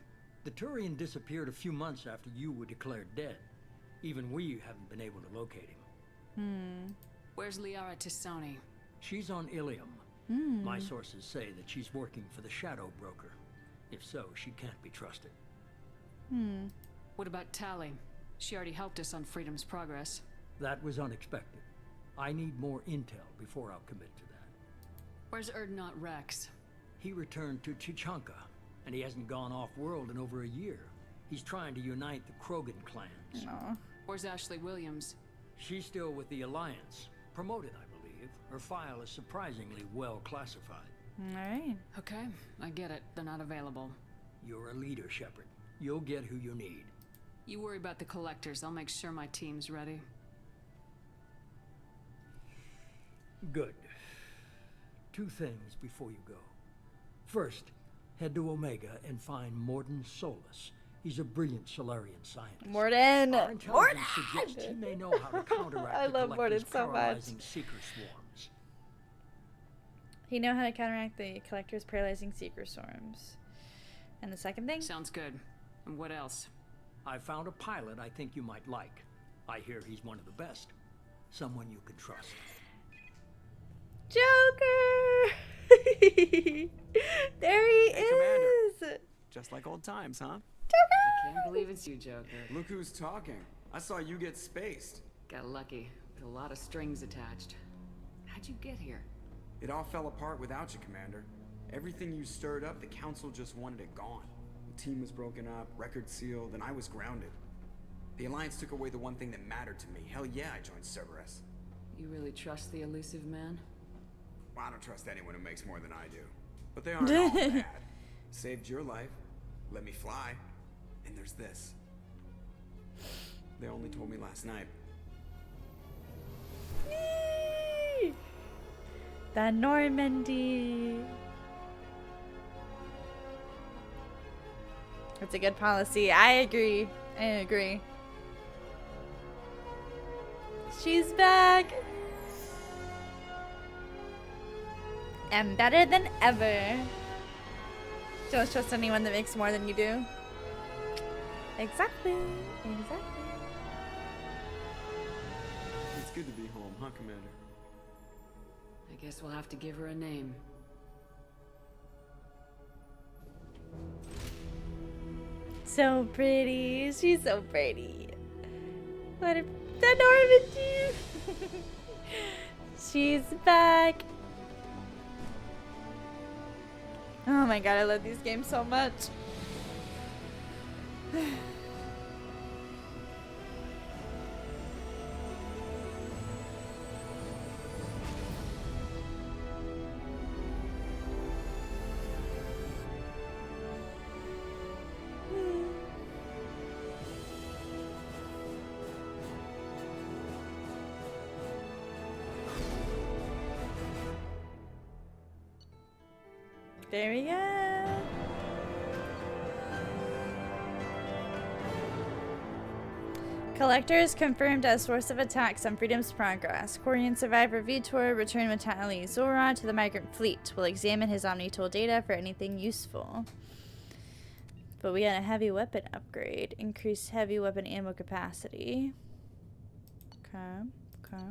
The Turian disappeared a few months after you were declared dead. Even we haven't been able to locate him. Where's Liara T'Soni? She's on Ilium. My sources say that she's working for the Shadow Broker. If so, she can't be trusted. What about Tali? She already helped us on Freedom's Progress. That was unexpected. I need more intel before I'll commit to that. Where's Erdnot Rex? He returned to Chichanka, and he hasn't gone off-world in over a year. He's trying to unite the Krogan clans. No. Where's Ashley Williams? She's still with the Alliance. Promoted, I believe. Her file is surprisingly well classified. Alright. Okay, I get it. They're not available. You're a leader, Shepard. You'll get who you need. You worry about the Collectors. I'll make sure my team's ready. Good. 2 things before you go. First, head to Omega and find Mordin Solus. He's a brilliant Solarian scientist. Mordin! Our intelligence suggests he may know how to counteract I the love Collector's Mordin so much. paralyzing seeker swarms. He know how to counteract the Collector's paralyzing seeker swarms. And the second thing? Sounds good. And what else? I found a pilot I think you might like. I hear he's one of the best. Someone you can trust. Joker! There he is! Commander. Just like old times, huh? I can't believe it's you, Joker. Look who's talking. I saw you get spaced. Got lucky, with a lot of strings attached. How'd you get here? It all fell apart without you, Commander. Everything you stirred up, the Council just wanted it gone. The team was broken up, record sealed, and I was grounded. The Alliance took away the one thing that mattered to me. Hell yeah, I joined Cerberus. You really trust the elusive man? Well, I don't trust anyone who makes more than I do. But they aren't all bad. Saved your life, let me fly, and there's this. They only told me last night. The Normandy. That's a good policy. I agree. I agree. She's back. And better than ever. Don't trust anyone that makes more than you do. Exactly. Exactly. It's good to be home, huh, Commander? I guess we'll have to give her a name. So pretty. She's so pretty. What a the Normandy. She's back. Oh my god, I love these games so much. There we go. Collector is confirmed as source of attacks on Freedom's Progress. Quarian survivor Vitor returned with Tali Zora to the migrant fleet. Will examine his Omni-Tool data for anything useful. But we got a heavy weapon upgrade. Increased heavy weapon ammo capacity. Okay. Okay.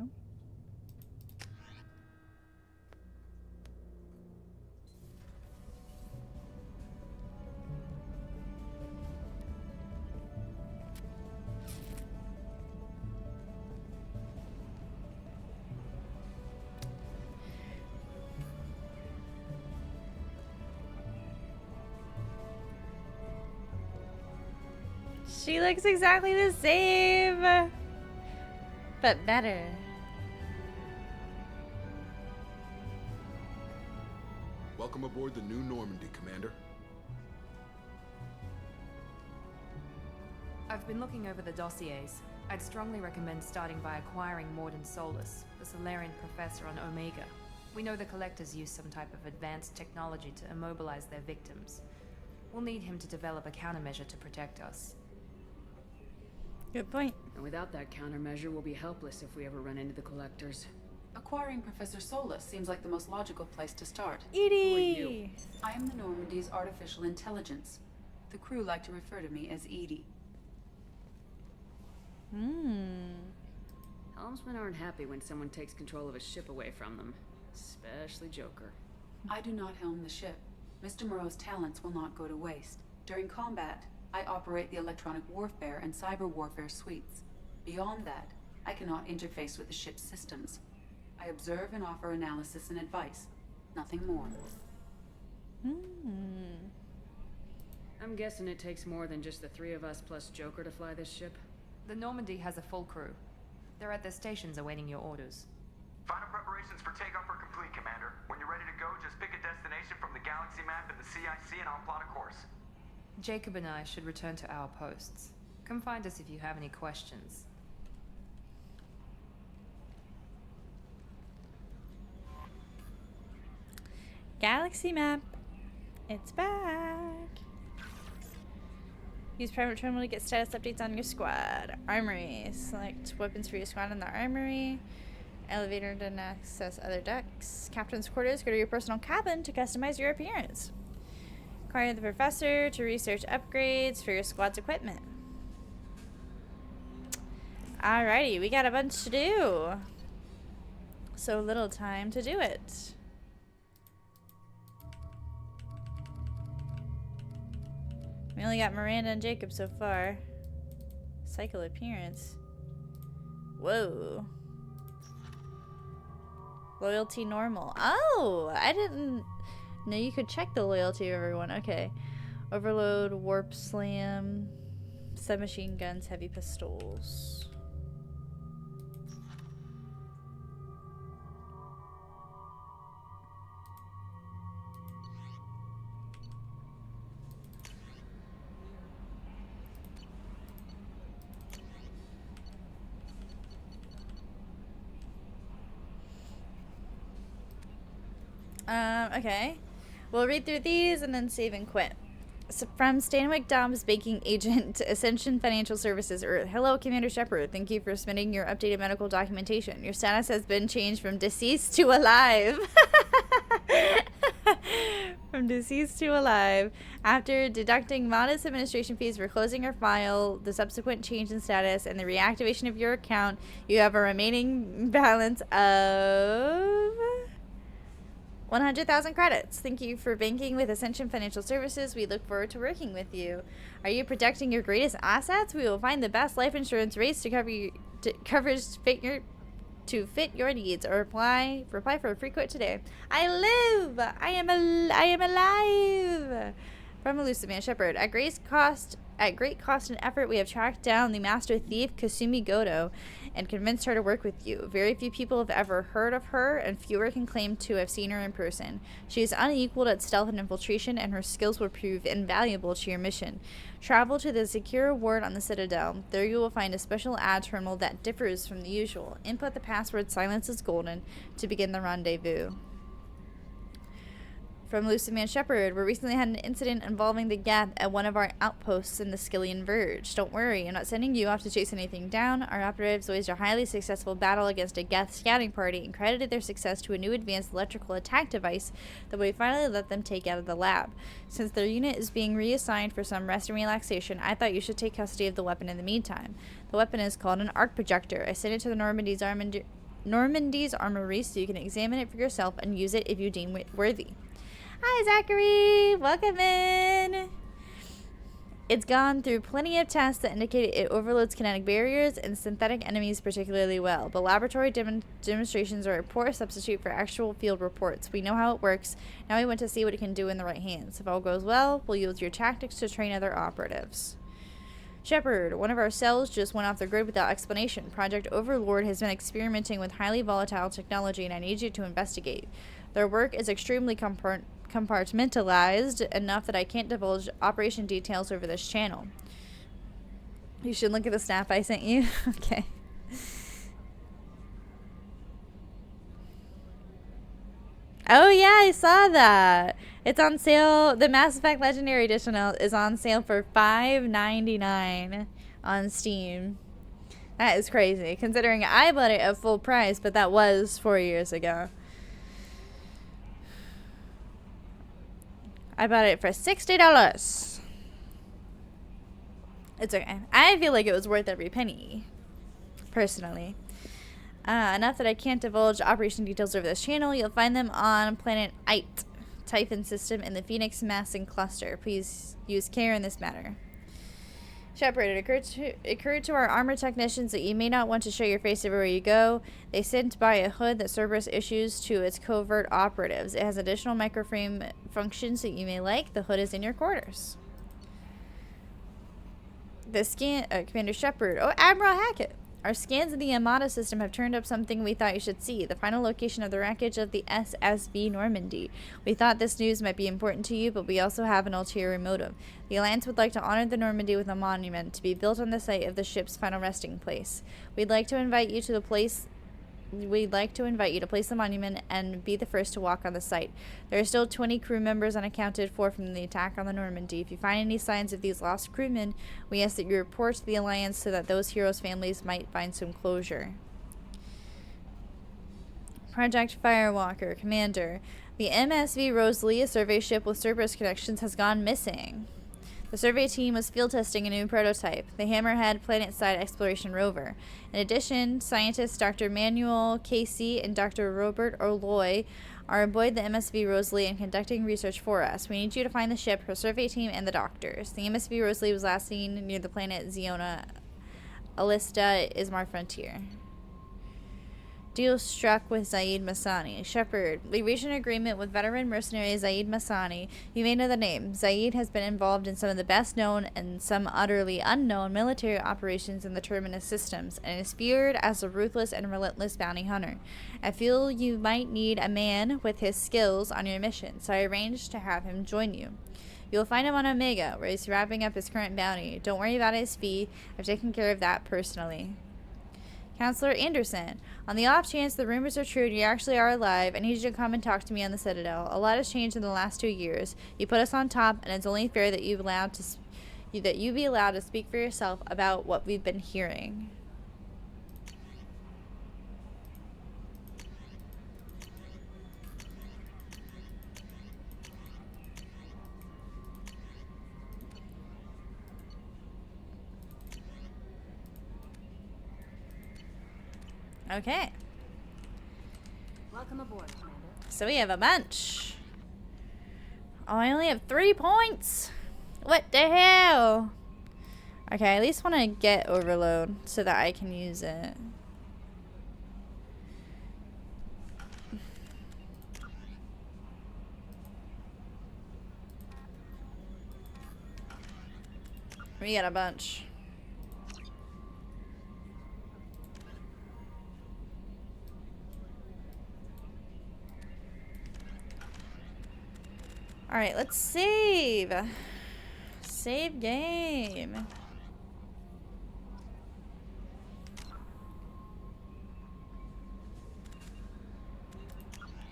She looks exactly the same, but better. Welcome aboard the New Normandy, Commander. I've been looking over the dossiers. I'd strongly recommend starting by acquiring Mordin Solus, the Solarian professor on Omega. We know the Collectors use some type of advanced technology to immobilize their victims. We'll need him to develop a countermeasure to protect us. Good point. And without that countermeasure, we'll be helpless if we ever run into the Collectors. Acquiring Professor Solus seems like the most logical place to start. Edie! Who are you? I am the Normandy's artificial intelligence. The crew like to refer to me as Edie. Helmsmen aren't happy when someone takes control of a ship away from them. Especially Joker. I do not helm the ship. Mr. Moreau's talents will not go to waste. During combat, I operate the electronic warfare and cyber warfare suites. Beyond that, I cannot interface with the ship's systems. I observe and offer analysis and advice. Nothing more. I'm guessing it takes more than just the three of us plus Joker to fly this ship. The Normandy has a full crew. They're at their stations awaiting your orders. Final preparations for takeoff are complete, Commander. When you're ready to go, just pick a destination from the galaxy map in the CIC and I'll plot a course. Jacob and I should return to our posts. Come find us if you have any questions. Galaxy map. It's back. Use private terminal to get status updates on your squad. Armory. Select weapons for your squad in the armory. Elevator to access other decks. Captain's quarters. Go to your personal cabin to customize your appearance. Acquire the professor to research upgrades for your squad's equipment. Alrighty, we got a bunch to do. So little time to do it. We only got Miranda and Jacob so far. Cycle appearance. Whoa. Loyalty normal. Oh, I didn't know you could check the loyalty of everyone. Okay. Overload, warp slam, submachine guns, heavy pistols. Okay. We'll read through these and then save and quit. So from Stanwyck Dobbs Banking Agent to Ascension Financial Services Earth. Hello, Commander Shepard. Thank you for submitting your updated medical documentation. Your status has been changed from deceased to alive. From deceased to alive. After deducting modest administration fees for closing your file, the subsequent change in status, and the reactivation of your account, you have a remaining balance of 100,000 credits. Thank you for banking with Ascension Financial Services. We look forward to working with you. Are you protecting your greatest assets? We will find the best life insurance rates to cover you, coverage to fit your needs. Or reply for a free quote today. I live. I am alive. From Elusive Man Shepard. At great cost and effort, we have tracked down the master thief Kasumi Goto and convinced her to work with you. Very few people have ever heard of her, and fewer can claim to have seen her in person. She is unequaled at stealth and infiltration, and her skills will prove invaluable to your mission. Travel to the secure ward on the Citadel. There you will find a special ad terminal that differs from the usual. Input the password "Silence is Golden" to begin the rendezvous. From Luciman Shepard. We recently had an incident involving the Geth at one of our outposts in the Skillian Verge. Don't worry, I'm not sending you off to chase anything down. Our operatives waged a highly successful battle against a Geth scouting party and credited their success to a new advanced electrical attack device that we finally let them take out of the lab. Since their unit is being reassigned for some rest and relaxation, I thought you should take custody of the weapon in the meantime. The weapon is called an arc projector. I sent it to the Normandy's armory so you can examine it for yourself and use it if you deem it worthy. Hi, Zachary! Welcome in! It's gone through plenty of tests that indicate it overloads kinetic barriers and synthetic enemies particularly well, but laboratory demonstrations are a poor substitute for actual field reports. We know how it works. Now we want to see what it can do in the right hands. If all goes well, we'll use your tactics to train other operatives. Shepard, one of our cells just went off the grid without explanation. Project Overlord has been experimenting with highly volatile technology, and I need you to investigate. Their work is extremely compartmentalized enough that I can't divulge operation details over this channel. You should look at the snap I sent you. Okay. Oh yeah, I saw that. It's on sale. The Mass Effect Legendary Edition is on sale for $5.99 on Steam. That is crazy, considering I bought it at full price, but that was 4 years ago. I bought it for $60. It's okay. I feel like it was worth every penny, personally. Enough that I can't divulge operation details over this channel. You'll find them on planet Ite, Typhon system in the Phoenix Massing cluster. Please use care in this matter. Shepard, it occurred to our armor technicians that you may not want to show your face everywhere you go. They sent by a hood that Cerberus issues to its covert operatives. It has additional microframe functions that you may like. The hood is in your quarters. The Commander Shepard. Oh, Admiral Hackett. Our scans of the Amada system have turned up something we thought you should see. The final location of the wreckage of the SSV Normandy. We thought this news might be important to you, but we also have an ulterior motive. The Alliance would like to honor the Normandy with a monument to be built on the site of the ship's final resting place. We'd like to invite you to place the monument and be the first to walk on the site. There are still 20 crew members unaccounted for from the attack on the Normandy. If you find any signs of these lost crewmen, we ask that you report to the Alliance so that those heroes' families might find some closure. Project Firewalker, Commander. The MSV Rosalie, a survey ship with Cerberus connections, has gone missing. The survey team was field testing a new prototype, the Hammerhead Planet-Side Exploration Rover. In addition, scientists Dr. Manuel Casey and Dr. Robert O'Loy are aboard the MSV Rosalie and conducting research for us. We need you to find the ship, her survey team, and the doctors. The MSV Rosalie was last seen near the planet Ziona. Alista is my frontier. Deal struck with Zaid Masani. Shepard, we reached an agreement with veteran mercenary Zaid Masani. You may know the name. Zaid has been involved in some of the best known and some utterly unknown military operations in the Terminus systems, and is feared as a ruthless and relentless bounty hunter. I feel you might need a man with his skills on your mission, so I arranged to have him join you. You'll find him on Omega, where he's wrapping up his current bounty. Don't worry about his fee. I've taken care of that personally. Counselor Anderson, on the off chance the rumors are true and you actually are alive, I need you to come and talk to me on the Citadel. A lot has changed in the last 2 years. You put us on top, and it's only fair that you be allowed to speak for yourself about what we've been hearing. Okay. Welcome aboard, Commander. So we have a bunch. Oh, I only have 3 points. What the hell? Okay, I at least want to get Overload so that I can use it. We got a bunch. Alright, let's save. Save game.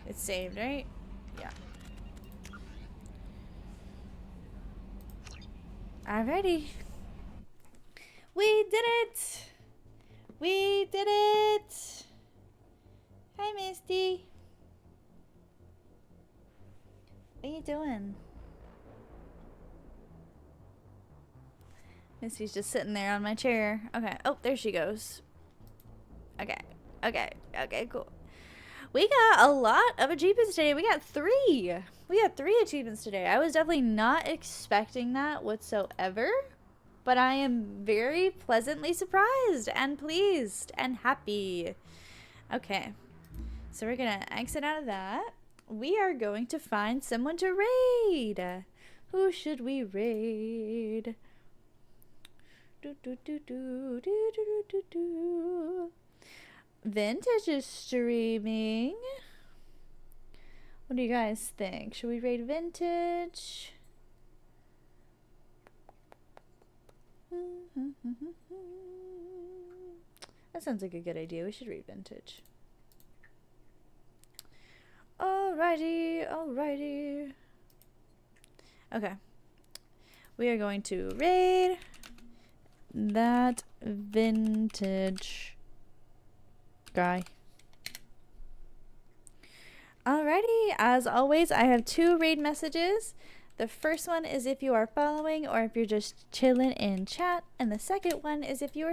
It's saved, right? Yeah. Alrighty. We did it! We did it! Hi, Misty. What are you doing? Misty's just sitting there on my chair. Okay. Oh, there she goes. Okay. Okay. Okay, cool. We got a lot of achievements today. We got 3. We got 3 achievements today. I was definitely not expecting that whatsoever. But I am very pleasantly surprised and pleased and happy. Okay. So we're going to exit out of that. We are going to find someone to raid. Who should we raid? Vintage is streaming. What do you guys think? Should we raid Vintage? That sounds like a good idea. We should raid Vintage. Alrighty, alrighty. Okay. We are going to raid that Vintage guy. Alrighty, as always, I have 2 raid messages. The first one is if you are following or if you're just chilling in chat, and the second one is if you are